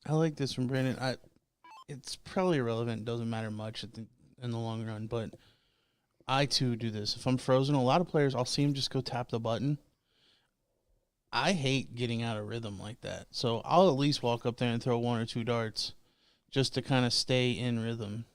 I like this from Brandon. It's probably irrelevant. Doesn't matter much in the long run, but I too do this. If I'm frozen, a lot of players, I'll see them just go tap the button. I hate getting out of rhythm like that. So I'll at least walk up there and throw 1 or 2 darts just to kind of stay in rhythm.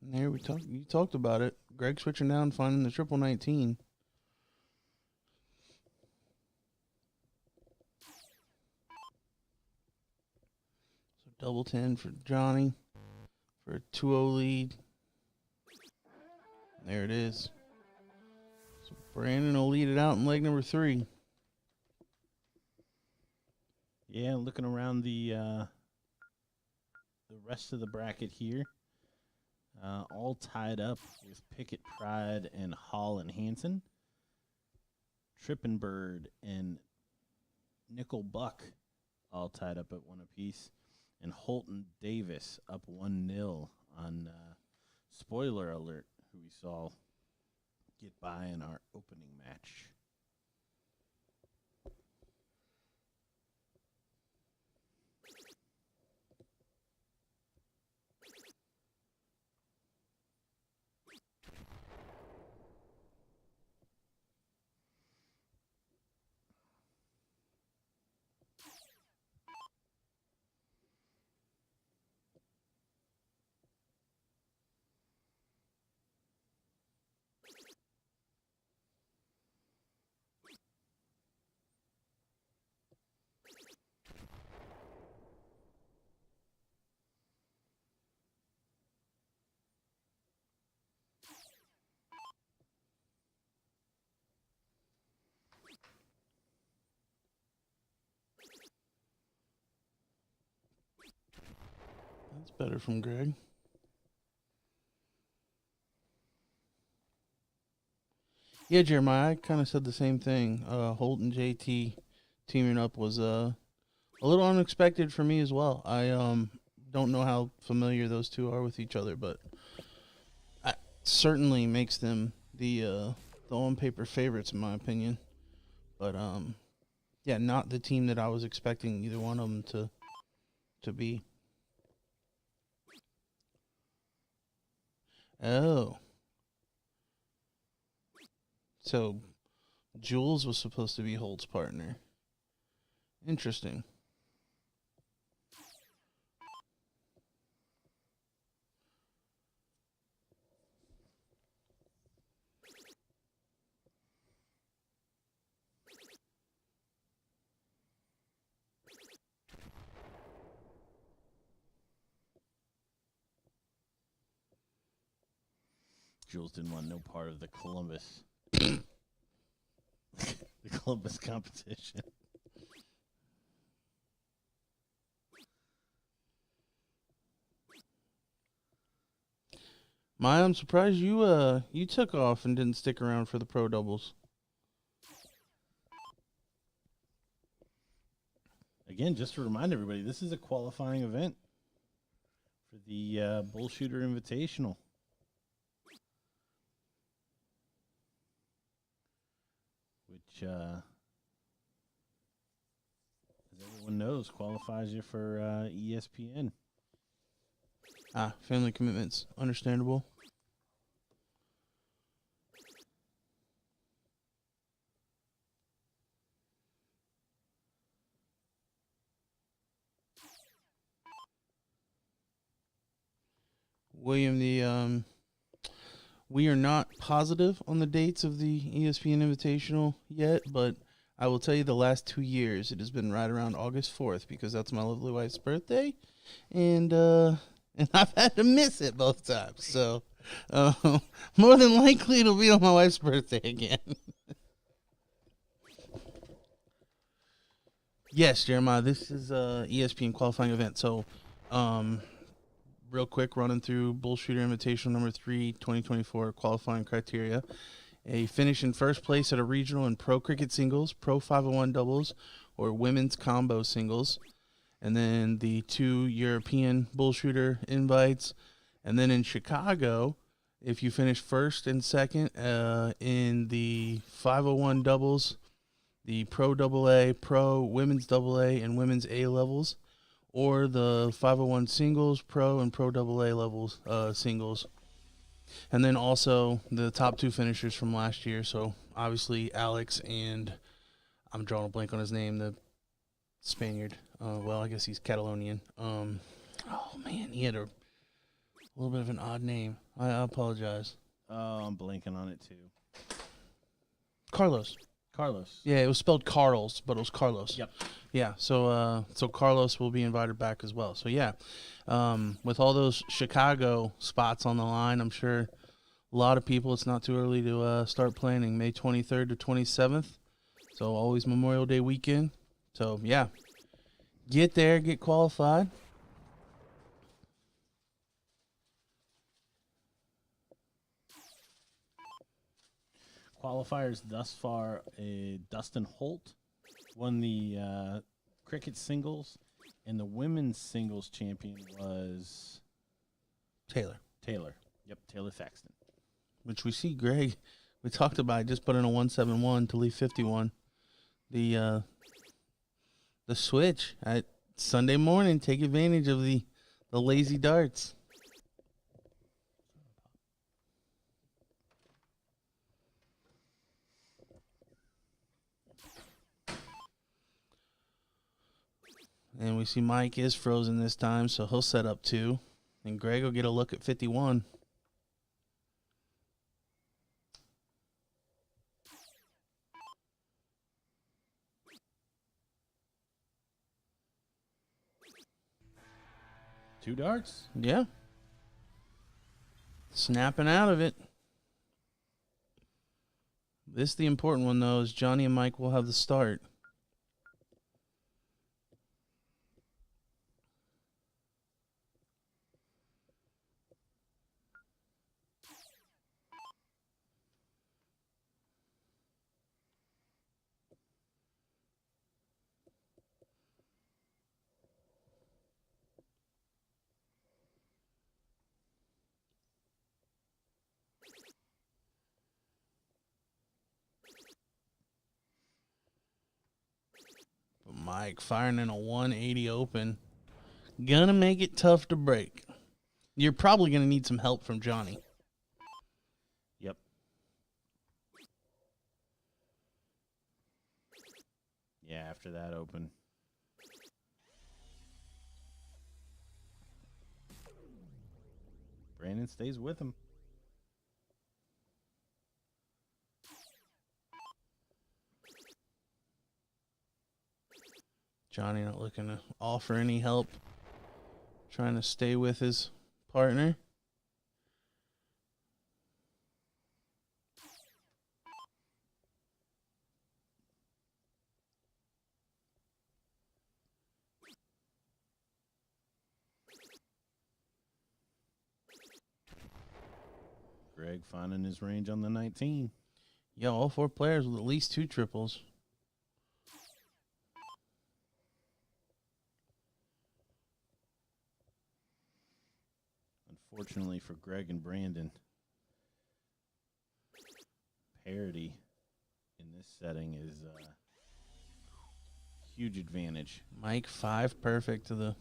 And there you talked about it. Greg switching down, finding the triple 19. So double 10 for Johnny for a 2-0 lead. There it is. So Brandon will lead it out in leg number 3. Yeah, looking around the rest of the bracket here, all tied up with Pickett, Pride, and Hall and Hansen. Trippenbird and Nickel Buck all tied up at 1 apiece. And Holton Davis up 1-0 on spoiler alert, who we saw get by in our opening match. That's better from Greg. Yeah, Jeremiah, I kind of said the same thing. Holt and JT teaming up was a little unexpected for me as well. I don't know how familiar those two are with each other, but it certainly makes them the on-paper favorites in my opinion. But yeah, not the team that I was expecting either one of them to be. Oh. So, Jules was supposed to be Holt's partner. Interesting. Jules didn't want no part of the Columbus the Columbus competition. Maya, I'm surprised you took off and didn't stick around for the pro doubles. Again, just to remind everybody, this is a qualifying event for the BullShooter Invitational. Which, as everyone knows, qualifies you for ESPN. Family commitments. Understandable. William, we are not positive on the dates of the ESPN Invitational yet, but I will tell you the last 2 years it has been right around August 4th because that's my lovely wife's birthday, and I've had to miss it both times. So more than likely it'll be on my wife's birthday again. Yes, Jeremiah, this is a ESPN qualifying event. So real quick, running through BullShooter Invitational number 3, 2024 qualifying criteria. A finish in first place at a regional in pro cricket singles, pro 501 doubles, or women's combo singles. and then the 2 European BullShooter invites. And then in Chicago, if you finish first and second in the 501 doubles, the Pro AA, Pro Women's AA, and Women's A levels, or the 501 singles, Pro and Pro AA levels singles. And then also the top 2 finishers from last year. So obviously Alex and I'm drawing a blank on his name, the Spaniard. Well, I guess he's Catalonian. Oh man, he had a little bit of an odd name. I apologize. Oh, I'm blanking on it too. Carlos. Yeah, it was spelled Carls, but it was Carlos. Yep. Yeah, so Carlos will be invited back as well. So yeah, with all those Chicago spots on the line, I'm sure a lot of people. It's not too early to start planning. May 23rd to 27th. So always Memorial Day weekend. So yeah, get there, get qualified. Qualifiers thus far, Dustin Holt won the cricket singles, and the women's singles champion was Taylor. Yep, Taylor Thaxton. Which we see Greg, we talked about, just put in a 171 to leave 51. The switch at Sunday morning, take advantage of the lazy darts. And we see Mike is frozen this time, so he'll set up 2. And Greg will get a look at 51. Two darts? Yeah. Snapping out of it. This, the important one, though, is Johnny and Mike will have the start. But Mike firing in a 180 open. Gonna make it tough to break. You're probably gonna need some help from Johnny. Yep. Yeah, after that open. Brandon stays with him. Johnny not looking to offer any help. Trying to stay with his partner. Greg finding his range on the 19. Yeah, all 4 players with at least 2 triples. Unfortunately for Greg and Brandon, parity in this setting is a huge advantage. Mike 5 perfect to the,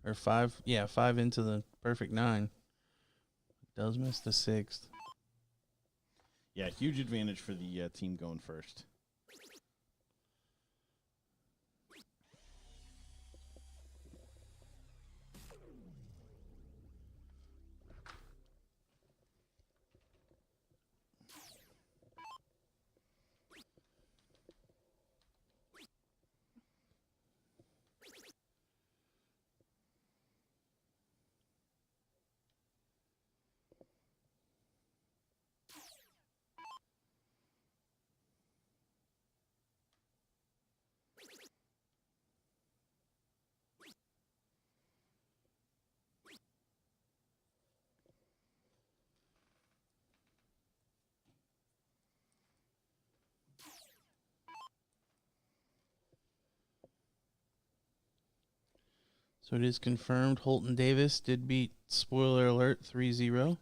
or 5 into the perfect 9. Does miss the 6th. Yeah, huge advantage for the team going first. So it is confirmed. Holton Davis did beat, spoiler alert, 3-0.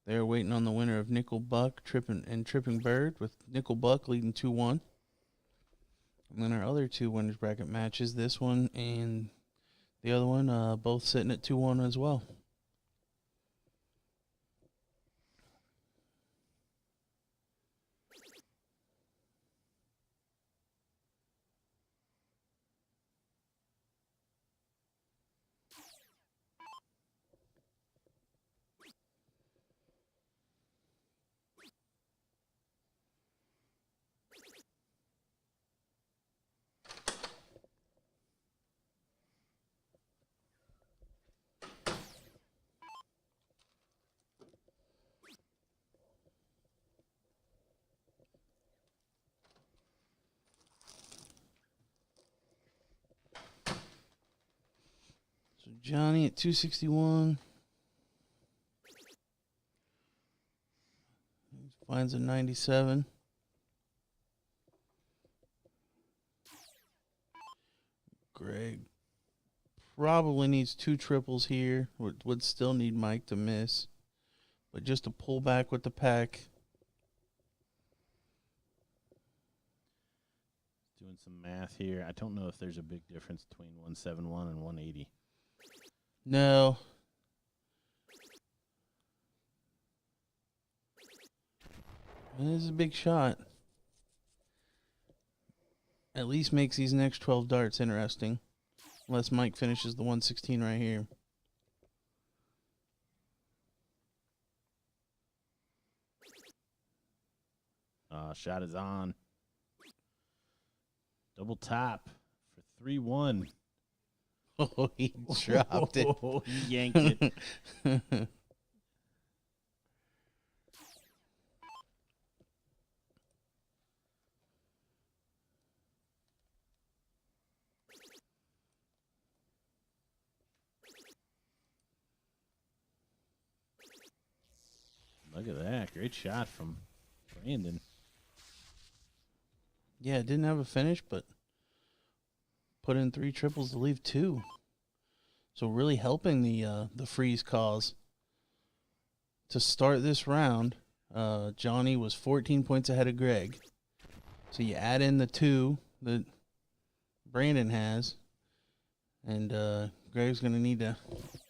They're waiting on the winner of Nickel Buck Tripping Bird, with Nickel Buck leading 2-1. And then our other two winners bracket matches, this one and the other one, both sitting at 2-1 as well. So Johnny at 261. Finds a 97. Greg probably needs two triples here. Would still need Mike to miss. But just to pull back with the pack. Doing some math here. I don't know if there's a big difference between 171 and 180. No. This is a big shot. At least makes these next 12 darts interesting. Unless Mike finishes the 116 right here. Shot is on. Double top for 3-1. Oh, he dropped it. He yanked it. Look at that. Great shot from Brandon. Yeah, didn't have a finish, but put in 3 triples to leave 2. So really helping the freeze cause. To start this round, Johnny was 14 points ahead of Greg. So you add in the 2 that Brandon has, and Greg's going to need to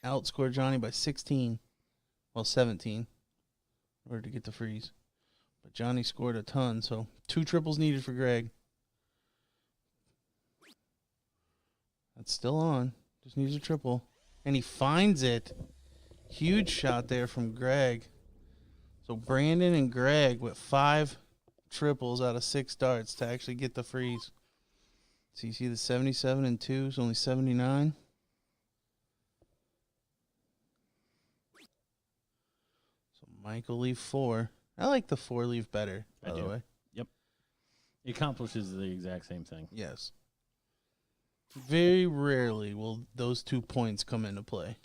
outscore Johnny by 16, well, 17, in order to get the freeze. But Johnny scored a ton, so 2 triples needed for Greg. That's still on. Just needs a triple. And he finds it. Huge shot there from Greg. So Brandon and Greg with 5 triples out of 6 darts to actually get the freeze. So you see the 77 and 2 is only 79. So Mike will leave 4. I like the 4 leave better, by the way. Yep. It accomplishes the exact same thing. Yes. Very rarely will those 2 points come into play.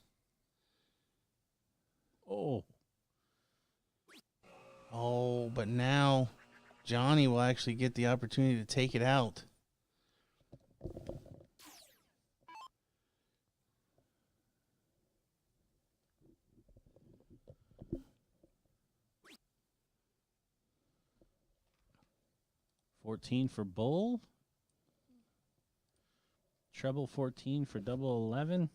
Oh, but now Johnny will actually get the opportunity to take it out. $14 for Bull. Treble 14 for double 11.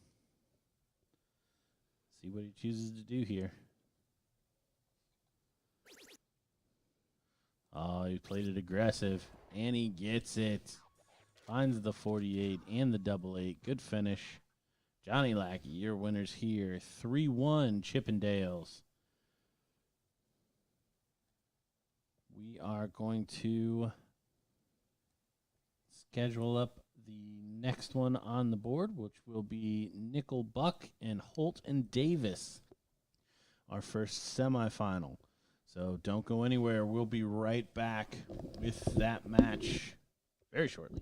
See what he chooses to do here. Oh, he played it aggressive, and he gets it. Finds the 48 and the double 8. Good finish. Johnny Lackey, your winners here. 3-1 Chippendales. We are going to schedule up the next one on the board, which will be Nickel Buck and Holt and Davis, our first semifinal. So don't go anywhere. We'll be right back with that match very shortly.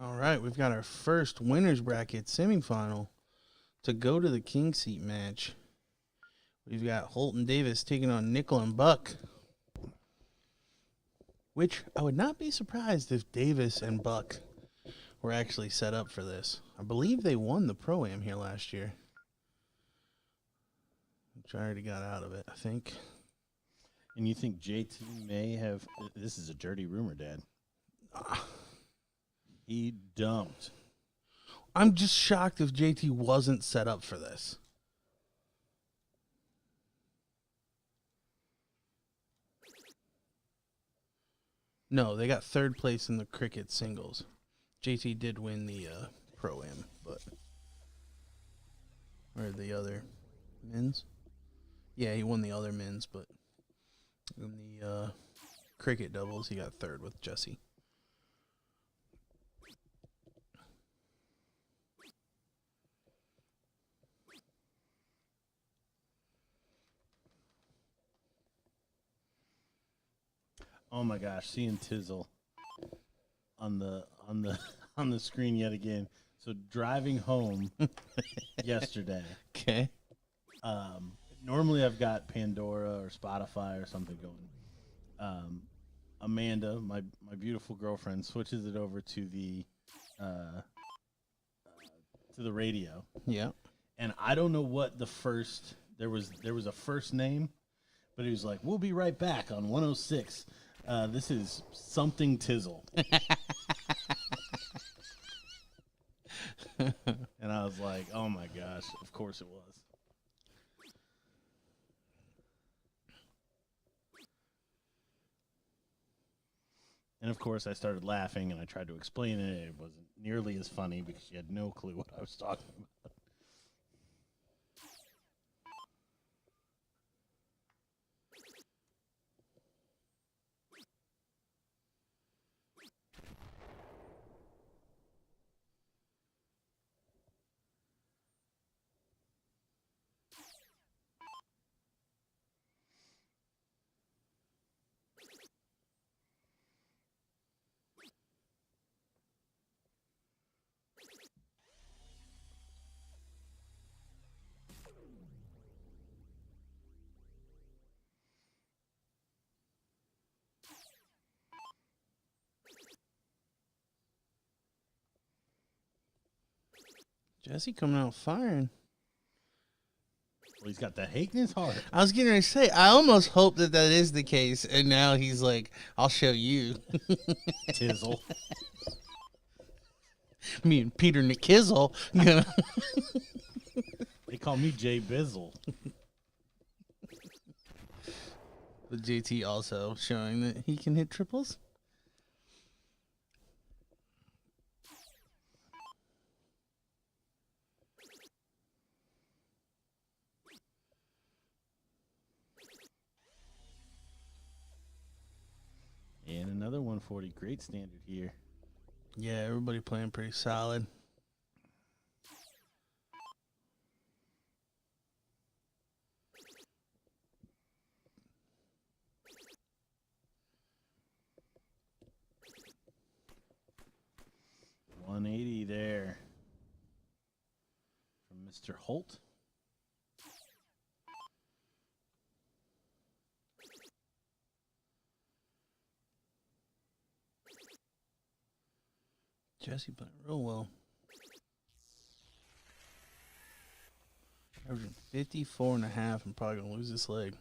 All right, we've got our first winners bracket semifinal to go to the king seat match. We've got Holt and Davis taking on Nickel and Buck, which I would not be surprised if Davis and Buck were actually set up for this. I believe they won the Pro-Am here last year, which I already got out of it, I think. And you think JT may have... This is a dirty rumor, Dad. He dumped. I'm just shocked if JT wasn't set up for this. No, they got third place in the cricket singles. JT did win the Pro-Am, but... Or the other men's? Yeah, he won the other men's, but in the cricket doubles, he got third with Jesse. Oh my gosh, seeing Tizzle on the on the screen yet again. So driving home yesterday. Okay. Normally I've got Pandora or Spotify or something going. Amanda, my beautiful girlfriend, switches it over to the radio. Yeah. And I don't know what the first there was a first name, but he was like, "We'll be right back on 106." This is something Tizzle. And I was like, oh my gosh, of course it was. And of course I started laughing and I tried to explain it. It wasn't nearly as funny because she had no clue what I was talking about. Jesse coming out firing. Well, he's got that hate in his heart. I was getting ready to say, I almost hope that is the case, and now he's like, I'll show you. Tizzle. Me and Peter Nikizel. They call me Jay Bizzle. But JT also showing that he can hit triples. And another 140. Great standard here. Yeah, everybody playing pretty solid. .180 there from Mr. Holt. Jesse playing real well. Averaging 54.5 and probably going to lose this leg.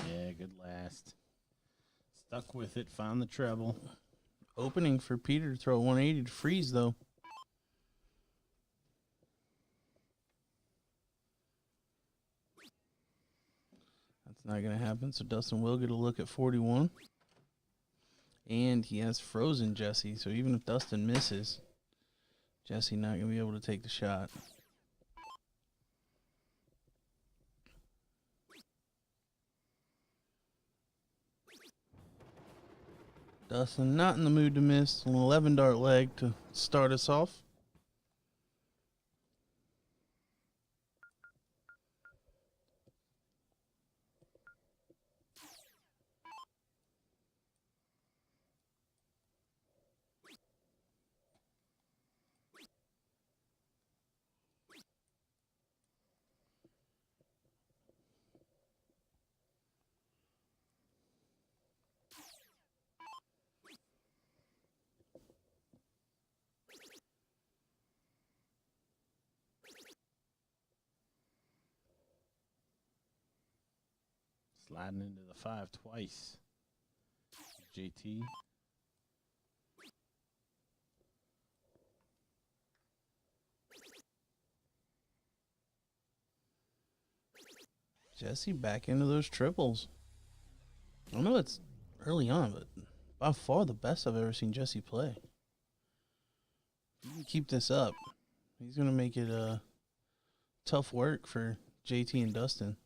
Yeah, good last. Stuck with it, found the treble. Opening for Peter to throw a 180 to freeze, though. That's not going to happen, so Dustin will get a look at 41. And he has frozen Jesse, so even if Dustin misses, Jesse not going to be able to take the shot. Dustin not in the mood to miss. An 11 dart leg to start us off. Sliding into the 5 twice. JT. Jesse back into those triples. I know it's early on, but by far the best I've ever seen Jesse play. If he can keep this up, he's going to make it tough work for JT and Dustin.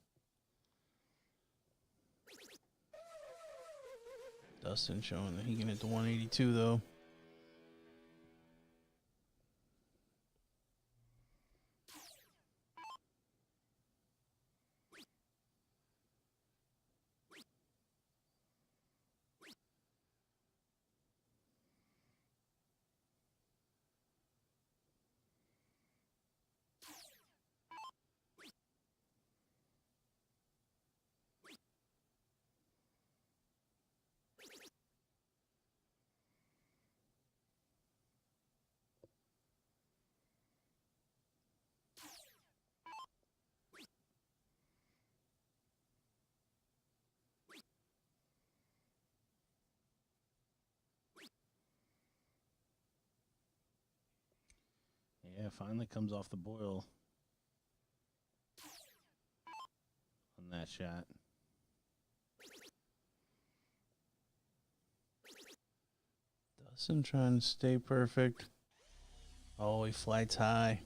Dustin showing that he can hit the 182, though. Yeah, finally comes off the boil on that shot. Dustin trying to stay perfect. Oh, he flights high.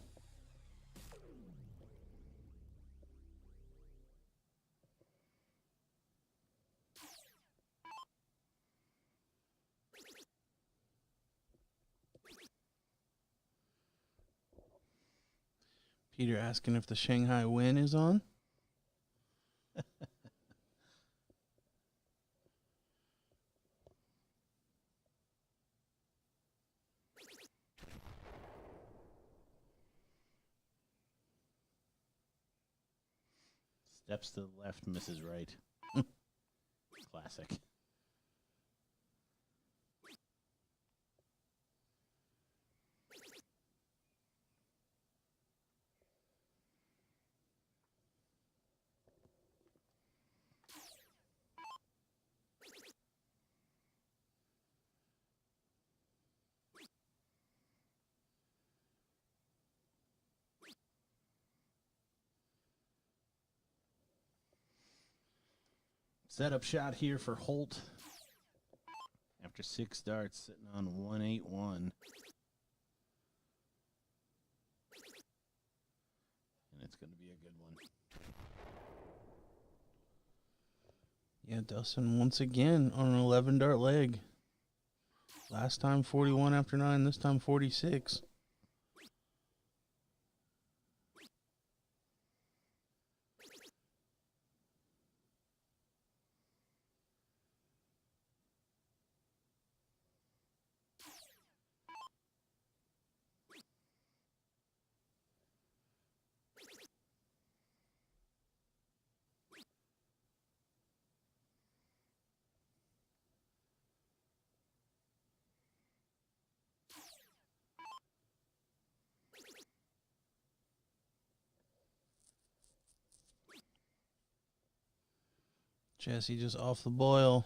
Peter asking if the Shanghai win is on. Steps to the left, misses right. Classic. Setup shot here for Holt. After 6 darts, sitting on 181. And it's going to be a good one. Yeah, Dustin once again on an 11 dart leg. Last time 41 after 9, this time 46. Jesse just off the boil.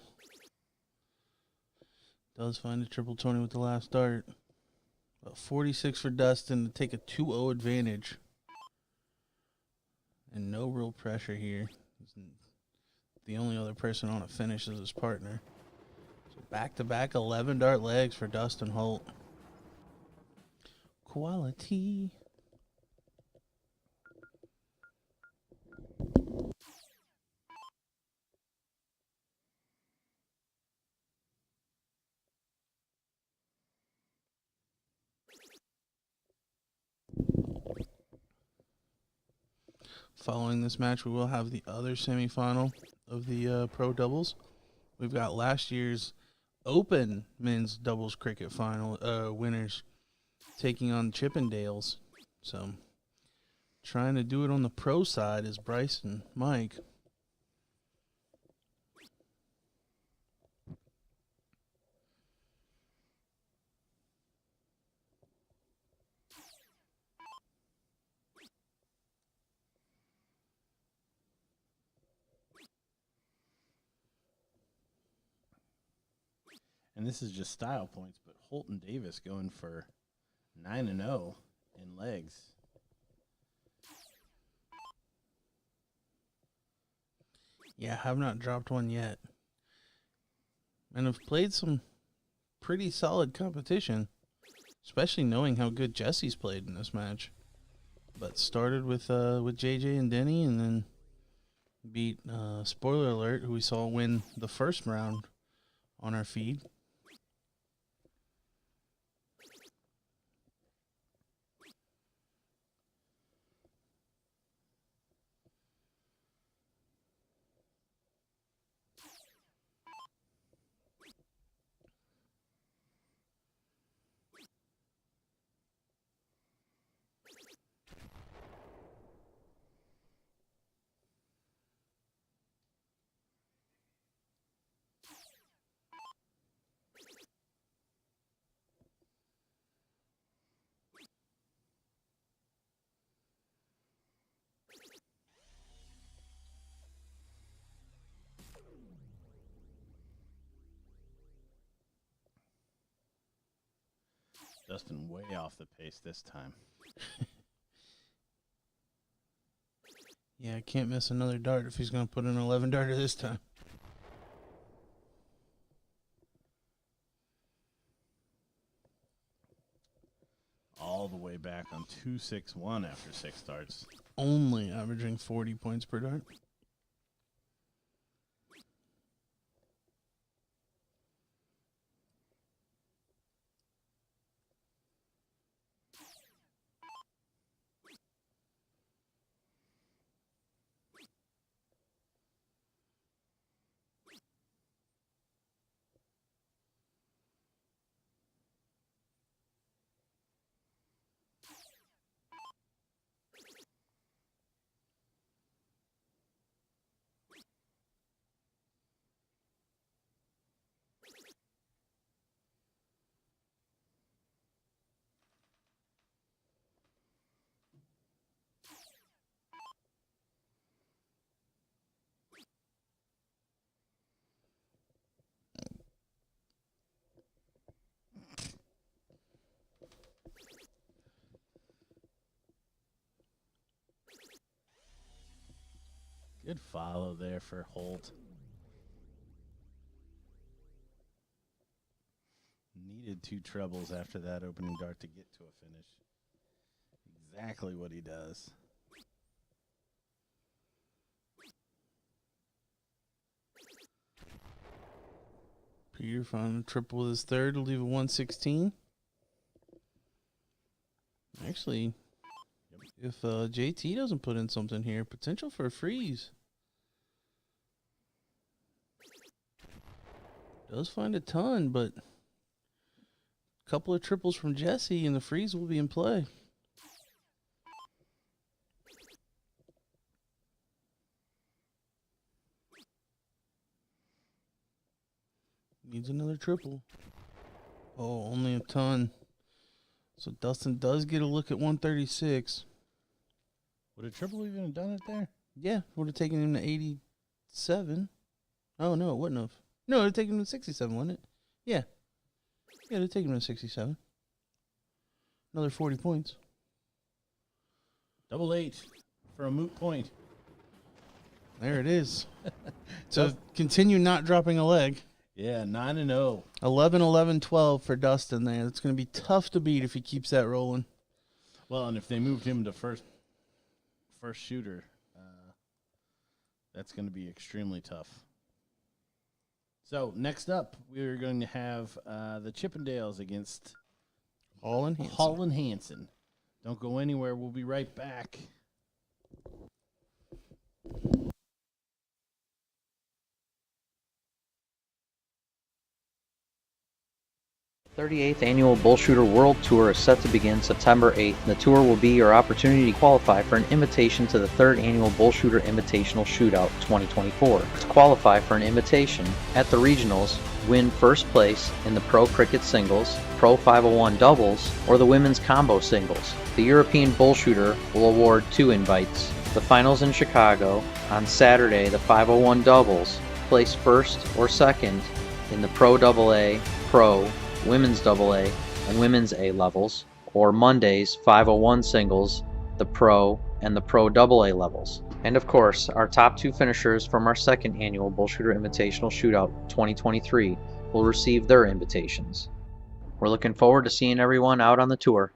Does find a triple 20 with the last dart. About 46 for Dustin to take a 2-0 advantage. And no real pressure here. The only other person on a finish is his partner. So back-to-back 11 dart legs for Dustin Holt. Quality. Following this match, we will have the other semifinal of the pro doubles. We've got last year's Open men's doubles cricket final winners taking on Chippendales. So, trying to do it on the pro side is Bryce and Mike. And this is just style points, but Holt and Davis going for 9-0 in legs. Yeah, have not dropped one yet. And have played some pretty solid competition, especially knowing how good Jesse's played in this match. But started with JJ and Denny, and then beat spoiler alert, who we saw win the first round on our feed. Dustin way off the pace this time. Yeah, can't miss another dart if he's going to put an 11 darter this time. All the way back on 2-6-1 after 6 starts. Only averaging 40 points per dart. Good follow there for Holt. Needed 2 trebles after that opening dart to get to a finish. Exactly what he does. Peter found a triple with his third to leave a 116. Actually, if JT doesn't put in something here, potential for a freeze. Does find a ton, but a couple of triples from Jesse and the freeze will be in play. Needs another triple. Oh, only a ton. So Dustin does get a look at 136. Would a triple even have done it there? Yeah, would have taken him to 87. Oh, no, it wouldn't have. No, it would have taken him to 67, wouldn't it? Yeah. Yeah, it would have taken him to 67. Another 40 points. 8 for a moot point. There it is. So continue not dropping a leg. Yeah, 9-0. 11, 11, 12 for Dustin there. It's going to be tough to beat if he keeps that rolling. Well, and if they moved him to first shooter, that's going to be extremely tough. So next up, we're going to have the Chippendales against Hall and Hanson. Don't go anywhere. We'll be right back. 38th Annual BullShooter World Tour is set to begin September 8th, and the tour will be your opportunity to qualify for an invitation to the 3rd Annual BullShooter Invitational Shootout 2024. To qualify for an invitation at the regionals, win first place in the Pro Cricket Singles, Pro 501 Doubles, or the Women's Combo Singles. The European BullShooter will award 2 invites. The finals in Chicago on Saturday, the 501 Doubles, place first or second in the Pro AA, Pro, Women's AA, and Women's A levels, or Monday's 501 Singles, the Pro, and the Pro AA levels. And of course, our top 2 finishers from our 2nd Annual BullShooter Invitational Shootout 2023 will receive their invitations. We're looking forward to seeing everyone out on the tour.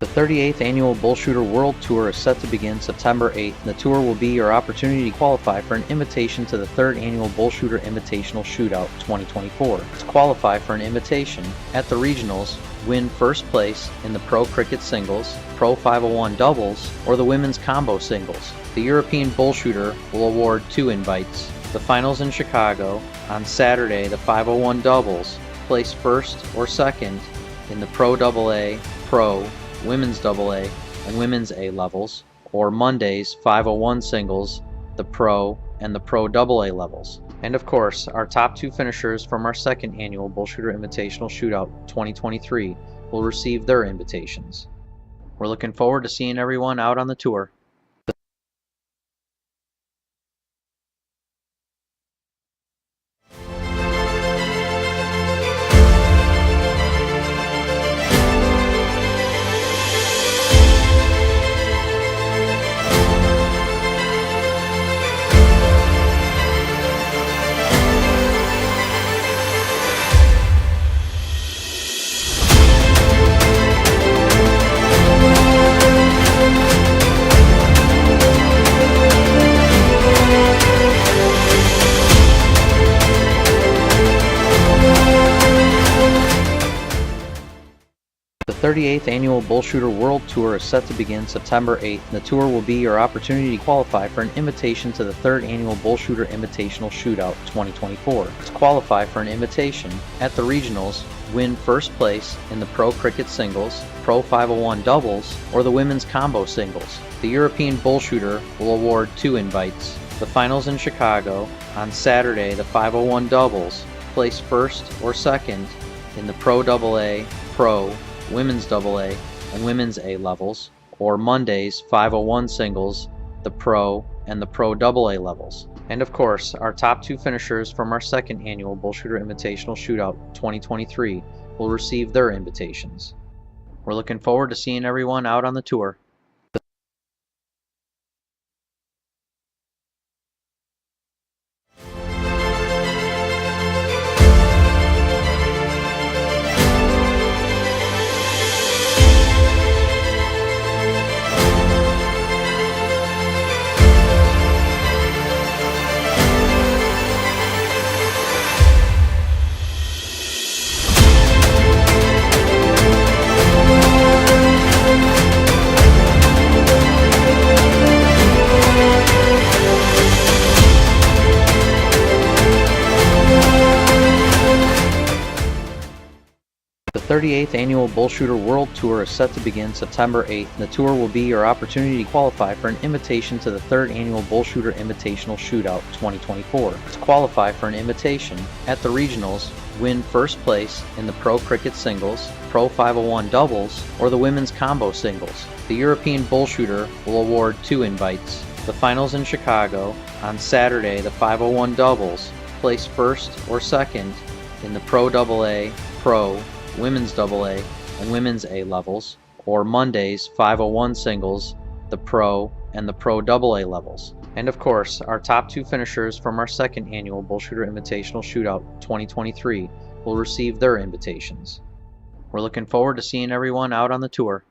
The 38th Annual BullShooter World Tour is set to begin September 8th, and the tour will be your opportunity to qualify for an invitation to the 3rd Annual BullShooter Invitational Shootout 2024. To qualify for an invitation at the regionals, win first place in the Pro Cricket Singles, Pro 501 Doubles, or the Women's Combo Singles. The European BullShooter will award 2 invites. The finals in Chicago on Saturday, the 501 Doubles, place first or second in the Pro AA, Pro, Women's AA, and Women's A levels, or Monday's 501 Singles, the Pro, and the Pro AA levels. And of course, our top 2 finishers from our 2nd Annual BullShooter Invitational Shootout 2023 will receive their invitations. We're looking forward to seeing everyone out on the tour. The 38th Annual BullShooter World Tour is set to begin September 8th, and the tour will be your opportunity to qualify for an invitation to the 3rd Annual BullShooter Invitational Shootout 2024. To qualify for an invitation at the regionals, win first place in the Pro Cricket Singles, Pro 501 Doubles, or the Women's Combo Singles. The European BullShooter will award 2 invites. The finals in Chicago on Saturday, the 501 Doubles, place first or second in the Pro AA, Pro, Women's AA, and Women's A levels, or Monday's 501 Singles, the Pro, and the Pro AA levels. And of course, our top 2 finishers from our 2nd Annual BullShooter Invitational Shootout 2023 will receive their invitations. We're looking forward to seeing everyone out on the tour. The 38th Annual BullShooter World Tour is set to begin September 8th, and the tour will be your opportunity to qualify for an invitation to the 3rd Annual BullShooter Invitational Shootout 2024. To qualify for an invitation at the regionals, win first place in the Pro Cricket Singles, Pro 501 Doubles, or the Women's Combo Singles. The European BullShooter will award 2 invites. The finals in Chicago on Saturday, the 501 Doubles, place first or second in the Pro AA, Pro, Women's AA, and Women's A levels, or Monday's 501 singles, the Pro, and the Pro AA levels. And of course, our top 2 finishers from our second annual BullShooter Invitational Shootout 2023 will receive their invitations. We're looking forward to seeing everyone out on the tour.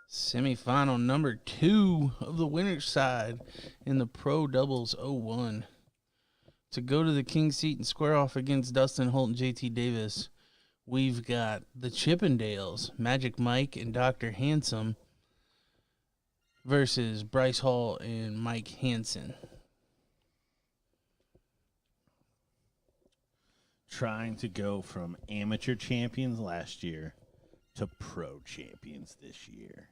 Semifinal number 2 of the winner's side in the Pro Doubles 01. To go to the King seat and square off against Dustin Holt and JT Davis, we've got the Chippendales, Magic Mike and Dr. Handsome, versus Bryce Hall and Mike Hansen. Trying to go from amateur champions last year to pro champions this year.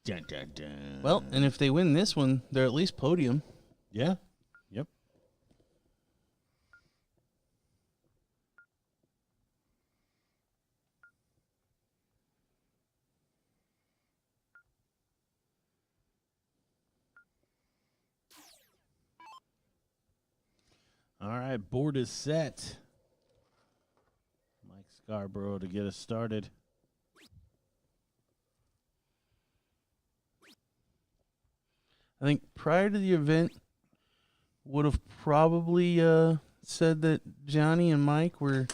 Dun, dun, dun. Well, and if they win this one, they're at least podium. Yeah. Yep. All right, board is set. Mike Scarborough to get us started. I think prior to the event, would have probably said that Johnny and Mike were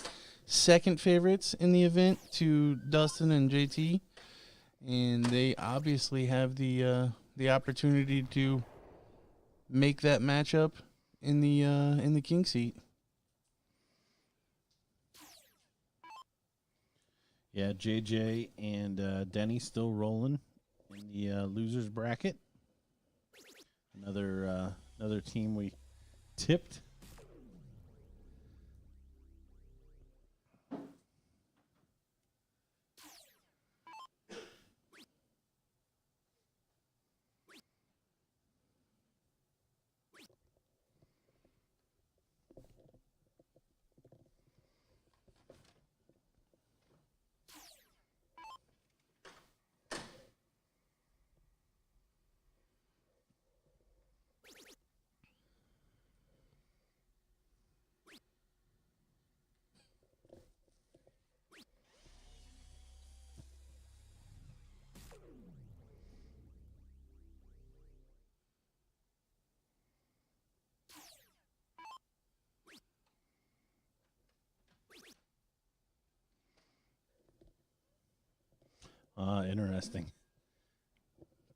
second favorites in the event to Dustin and JT, and they obviously have the opportunity to make that matchup in the king seat. Yeah, JJ and Denny still rolling in the losers bracket. Another team we tipped. Interesting.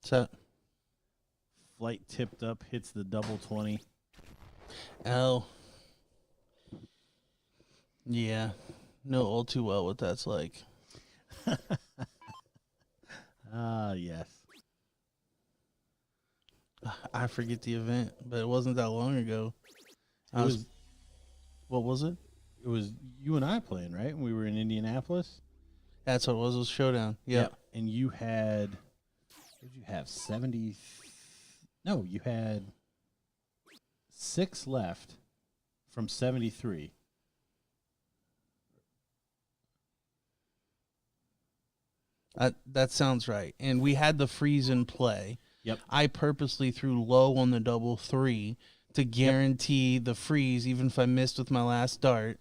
So, Flight tipped up, hits the double 20. oh, yeah, know all too well what that's like. Yes. I forget the event, but it wasn't that long ago. What was it? It was you and I playing, right? We were in Indianapolis. That's what it was. It was Showdown. Yeah. And you had, what did you have? 70. No, you had 6 left from 73. That sounds right. And we had the freeze in play. Yep. I purposely threw low on the double 3 to guarantee the freeze, even if I missed with my last dart.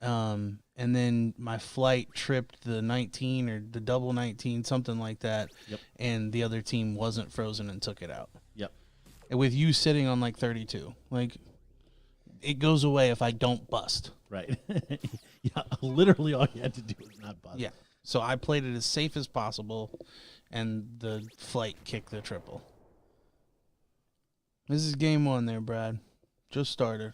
And then my flight tripped the 19 or the double 19, something like that. Yep. And the other team wasn't frozen and took it out. Yep. And with you sitting on like 32, like it goes away if I don't bust. Right. Yeah, literally all you had to do was not bust. Yeah. So I played it as safe as possible, and the flight kicked the triple. This is game 1 there, Brad. Just started.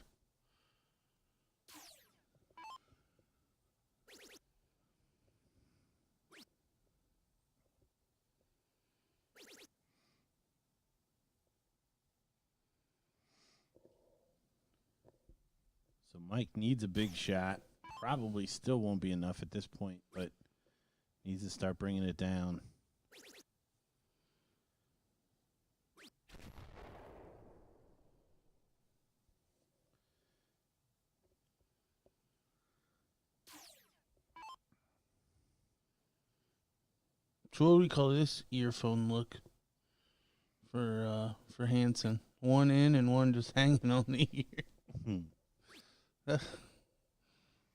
So Mike needs a big shot. Probably still won't be enough at this point, but needs to start bringing it down. So what do we call this earphone look for Hanson? One in and one just hanging on the ear.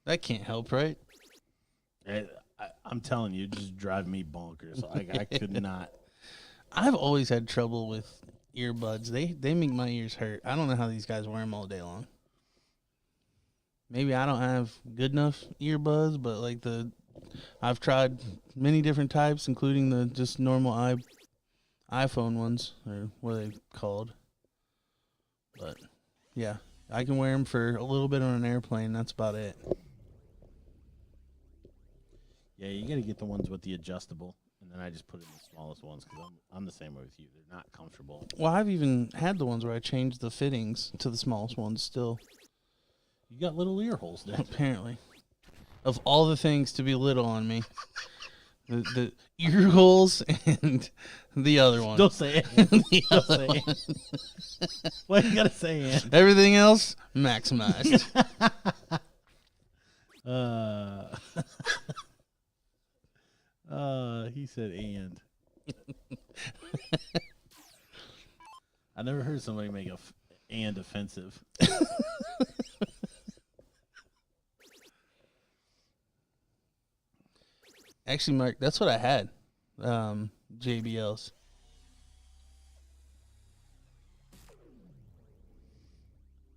That can't help, right? I'm telling you, it just drive me bonkers. I could not. I've always had trouble with earbuds. They make my ears hurt. I don't know how these guys wear them all day long. Maybe I don't have good enough earbuds, but like I've tried many different types, including the just normal iPhone ones, or what are they called? But yeah, I can wear them for a little bit on an airplane. That's about it. Yeah, you got to get the ones with the adjustable, and then I just put in the smallest ones because I'm the same way with you. They're not comfortable. Well, I've even had the ones where I changed the fittings to the smallest ones still. You got little ear holes there. Apparently. Of all the things to be little on me, the ear holes and the other one. Don't say it. The Don't other say one. it. What you gotta say, Ann? Everything else maximized. He said and. I never heard somebody make a and offensive. Actually, Mark, that's what I had. JBLs.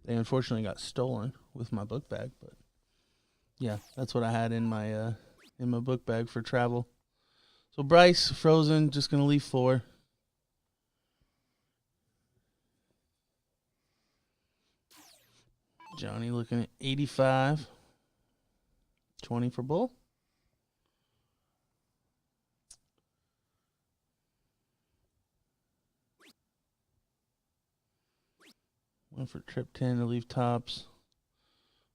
They unfortunately got stolen with my book bag, but yeah, that's what I had in my book bag for travel. So Bryce, Frozen, just gonna leave 4. Johnny looking at 85. 20 for Bull. One for Trip 10 to leave tops.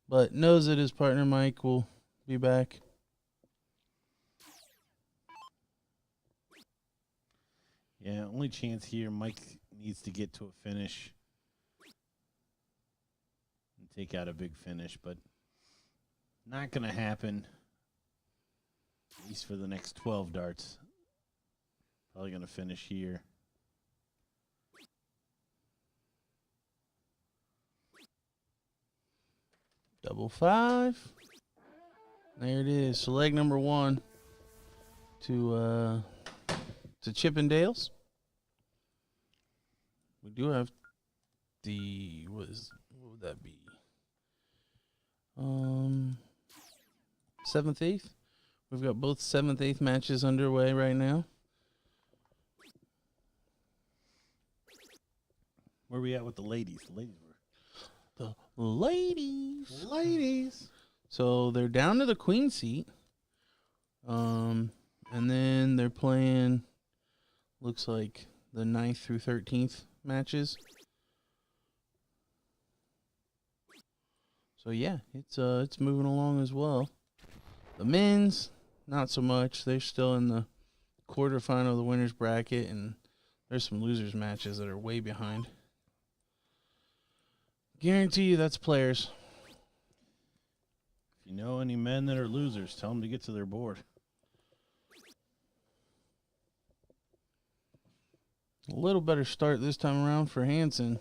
But knows that his partner Mike will be back. Yeah, only chance here, Mike needs to get to a finish and take out a big finish, but not going to happen, at least for the next 12 darts. Probably going to finish here. Double 5. There it is. So leg number 1 to Chippendales. We do have what would that be? 7th, 8th. We've got both 7th, 8th matches underway right now. Where are we at with the ladies? The ladies. So they're down to the queen seat. And then they're playing, looks like, the 9th through 13th matches. So yeah, it's moving along as well. The men's, not so much. They're still in the quarterfinal of the winners bracket, and there's some losers matches that are way behind. Guarantee you that's players. If you know any men that are losers, tell them to get to their board. A little better start this time around for Hansen.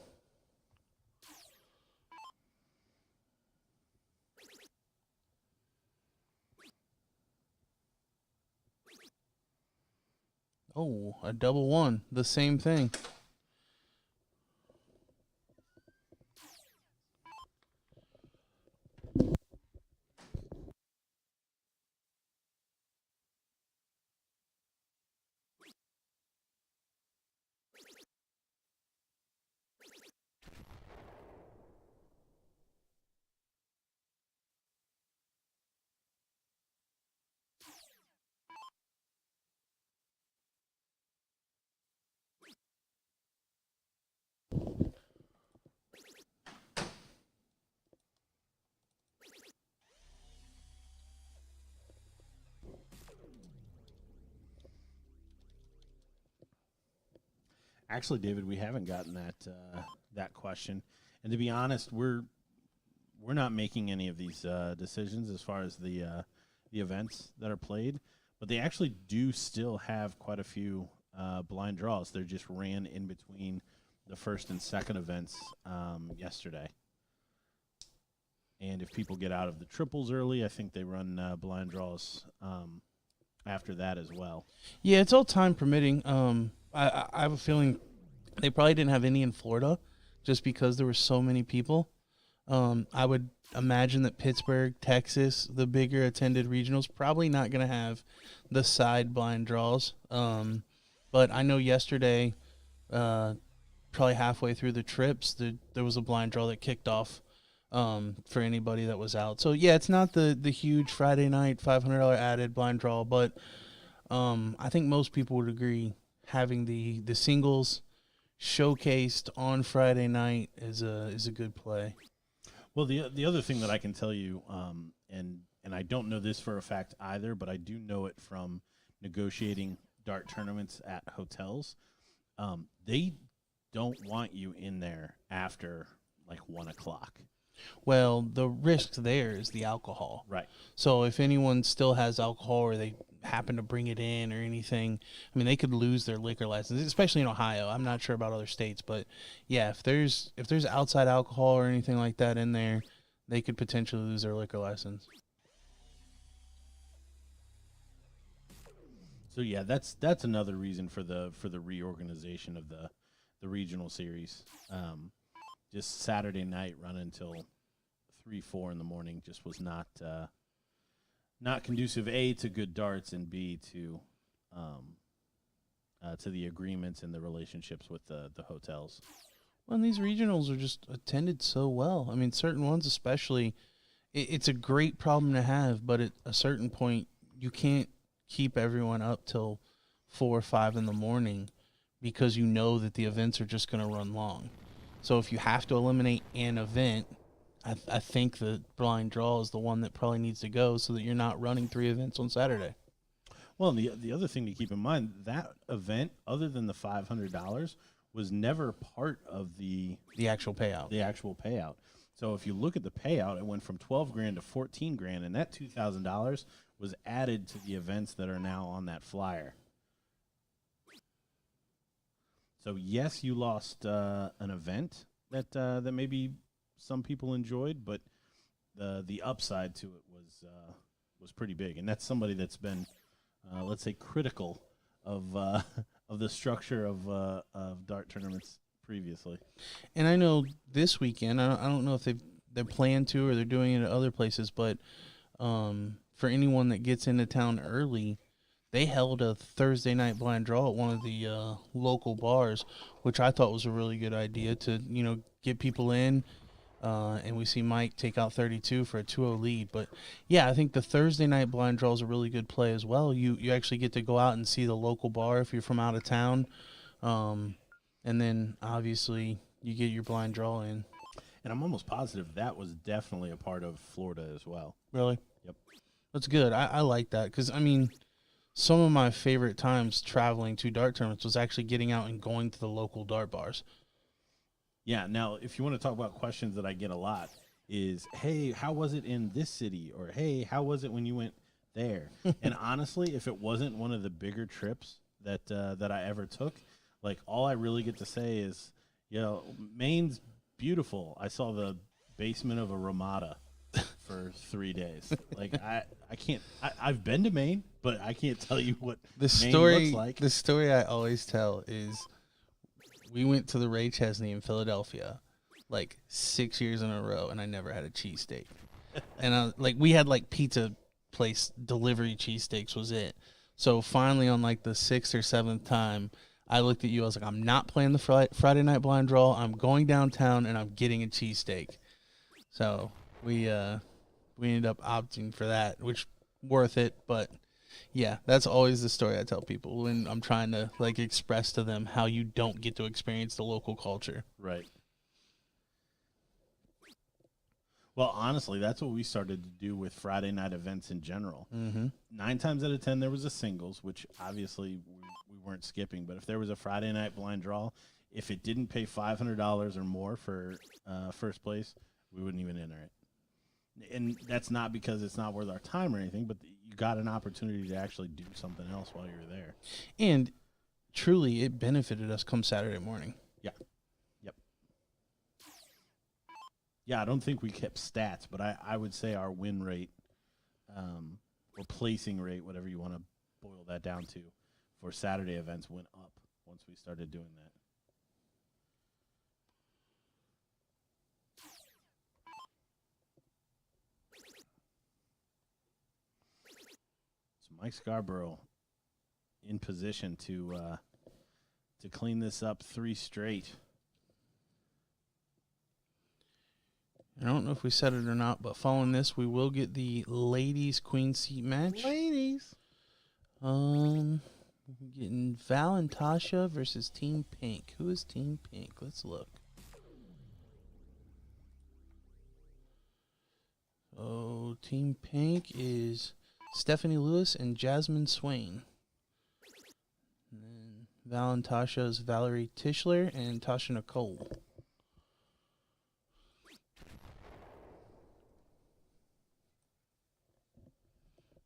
Oh, a double 1. The same thing. Actually, David, we haven't gotten that question, and to be honest, we're not making any of these decisions as far as the events that are played, but they actually do still have quite a few blind draws. They're just ran in between the first and second events yesterday, and if people get out of the triples early, I think they run blind draws after that as well. Yeah, it's all time permitting. I have a feeling they probably didn't have any in Florida just because there were so many people. I would imagine that Pittsburgh, Texas, the bigger attended regionals, probably not going to have the side blind draws. But I know yesterday, probably halfway through the trips, there was a blind draw that kicked off for anybody that was out. So, yeah, it's not the huge Friday night $500 added blind draw, but I think most people would agree having the singles showcased on Friday night is a good play. Well, the other thing that I can tell you, and I don't know this for a fact either, but I do know it from negotiating dart tournaments at hotels, they don't want you in there after like 1 o'clock. Well, the risk there is the alcohol. Right. So if anyone still has alcohol or they happen to bring it in or anything, I mean, they could lose their liquor license, especially in Ohio. I'm not sure about other states, but yeah, if there's outside alcohol or anything like that in there, they could potentially lose their liquor license. So yeah, that's another reason for the reorganization of the regional series. Just Saturday night run until 3-4 in the morning just was not conducive, A, to good darts, and B, to the agreements and the relationships with the hotels. Well, and these regionals are just attended so well. I mean, certain ones especially, it's a great problem to have, but at a certain point, you can't keep everyone up till 4 or 5 in the morning because you know that the events are just going to run long. So if you have to eliminate an event, I think the blind draw is the one that probably needs to go so that you're not running 3 events on Saturday. Well, and the other thing to keep in mind, that event, other than the $500, was never part of the actual payout. The actual payout. So if you look at the payout, it went from $12,000 to $14,000, and that $2,000 was added to the events that are now on that flyer. So yes, you lost an event that maybe some people enjoyed, but the upside to it was pretty big, and that's somebody that's been, let's say, critical of the structure of dart tournaments previously. And I know this weekend, I don't know if they're planned to or they're doing it at other places, but for anyone that gets into town early, they held a Thursday night blind draw at one of the local bars, which I thought was a really good idea to, get people in. And we see Mike take out 32 for a 2-0 lead. But, yeah, I think the Thursday night blind draw is a really good play as well. You actually get to go out and see the local bar if you're from out of town. And then, obviously, you get your blind draw in. And I'm almost positive that was definitely a part of Florida as well. Really? Yep. That's good. I like that because, I mean, some of my favorite times traveling to dart tournaments was actually getting out and going to the local dart bars. Yeah, now, if you want to talk about questions that I get a lot is, hey, how was it in this city? Or, hey, how was it when you went there? And honestly, if it wasn't one of the bigger trips that I ever took, like, all I really get to say is, Maine's beautiful. I saw the basement of a Ramada for 3 days. Like, I can't, I've been to Maine, but I can't tell you what Maine looks like. The story I always tell is we went to the Ray Chesney in Philadelphia like 6 years in a row, and I never had a cheesesteak. And we had like pizza place delivery cheesesteaks was it. So finally on like the 6th or 7th time, I looked at you. I was like, I'm not playing the Friday night blind draw. I'm going downtown and I'm getting a cheesesteak. So we ended up opting for that, which worth it. But yeah, that's always the story I tell people when I'm trying to like express to them how you don't get to experience the local culture. Right. Well, honestly, that's what we started to do with Friday night events in general. Mm-hmm. 9 times out of 10, there was a singles, which obviously we weren't skipping. But if there was a Friday night blind draw, if it didn't pay $500 or more for first place, we wouldn't even enter it. And that's not because it's not worth our time or anything, but you got an opportunity to actually do something else while you were there. And truly, it benefited us come Saturday morning. Yeah. Yep. Yeah, I don't think we kept stats, but I would say our win rate or placing rate, whatever you want to boil that down to, for Saturday events went up once we started doing that. So Mike Scarborough in position to clean this up 3 straight. I don't know if we said it or not, but following this, we will get the ladies queen seat match. Ladies. We're getting Val and Tasha versus Team Pink. Who is Team Pink? Let's look. Oh, Team Pink is Stephanie Lewis and Jasmine Swain. Val and Tasha's Valerie Tischler and Tasha Nicole.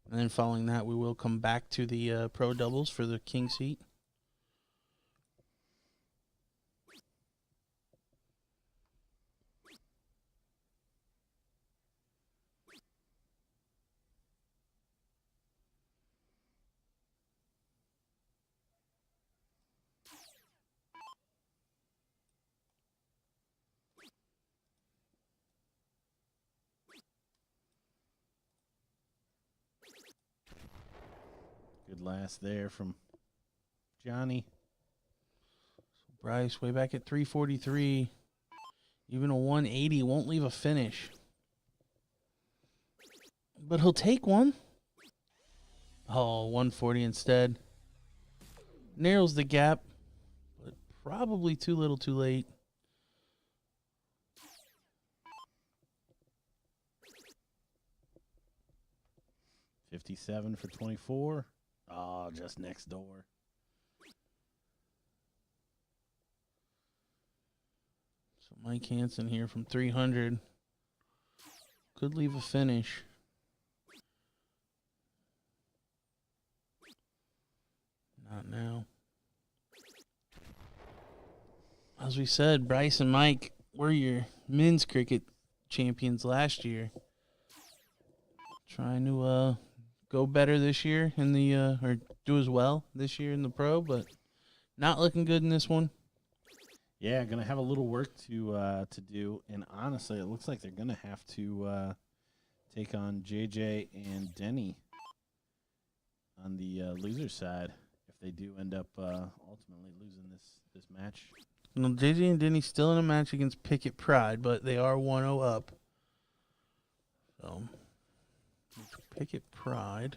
And then following that, we will come back to the pro doubles for the King's Heat. Good last there from Johnny. Bryce way back at 343. Even a 180 won't leave a finish. But he'll take one. Oh, 140 instead. Narrows the gap, but probably too little too late. $57 for 24. Oh, just next door. So Mike Hansen here from 300. Could leave a finish. Not now. As we said, Bryce and Mike were your men's cricket champions last year. Trying to go better this year in the or do as well this year in the pro, but not looking good in this one. Yeah, gonna have a little work to do, and honestly, it looks like they're gonna have to take on JJ and Denny on the loser side if they do end up ultimately losing this match. No, JJ and Denny still in a match against Pickett Pride, but they are 1-0 up. So Pickett Pride.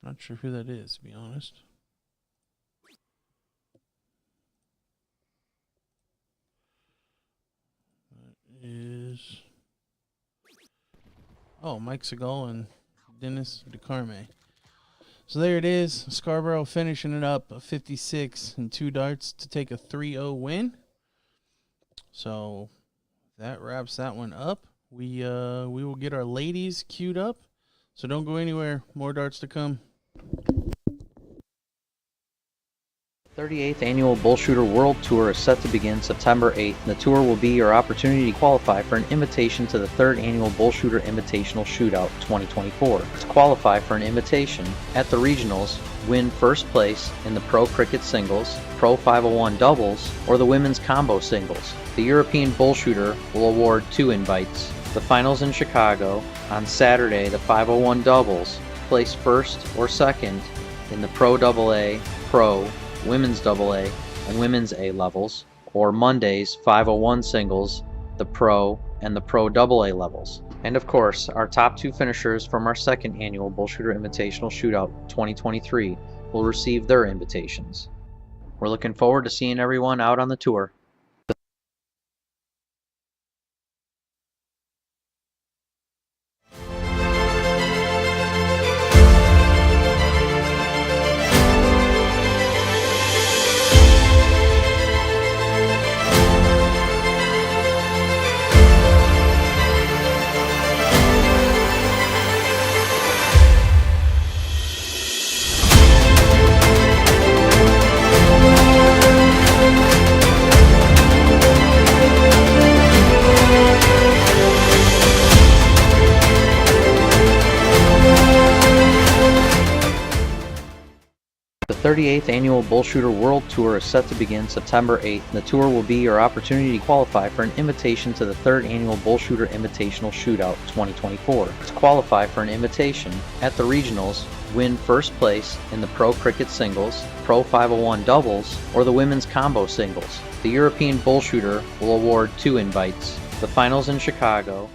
Not sure who that is, to be honest. That is... Oh, Mike Segal and Dennis DeCarme. So there it is. Scarborough finishing it up, 56 and 2 darts to take a 3-0 win. So that wraps that one up. We will get our ladies queued up. So don't go anywhere. More darts to come. 38th Annual BullShooter World Tour is set to begin September 8th, and the tour will be your opportunity to qualify for an invitation to the 3rd Annual BullShooter Invitational Shootout 2024. To qualify for an invitation, at the regionals, win first place in the Pro Cricket Singles, Pro 501 Doubles, or the Women's Combo Singles. The European BullShooter will award 2 invites. The finals in Chicago on Saturday, the 501 Doubles, place first or second in the Pro AA, Pro, Women's AA, and Women's A levels, or Monday's 501 Singles, the Pro, and the Pro AA levels. And of course, our top 2 finishers from our 2nd Annual BullShooter Invitational Shootout 2023 will receive their invitations. We're looking forward to seeing everyone out on the tour. The 38th Annual BullShooter World Tour is set to begin September 8th, and the tour will be your opportunity to qualify for an invitation to the 3rd Annual BullShooter Invitational Shootout 2024. To qualify for an invitation, at the regionals, win first place in the Pro Cricket Singles, Pro 501 Doubles, or the Women's Combo Singles. The European BullShooter will award 2 invites. The finals in Chicago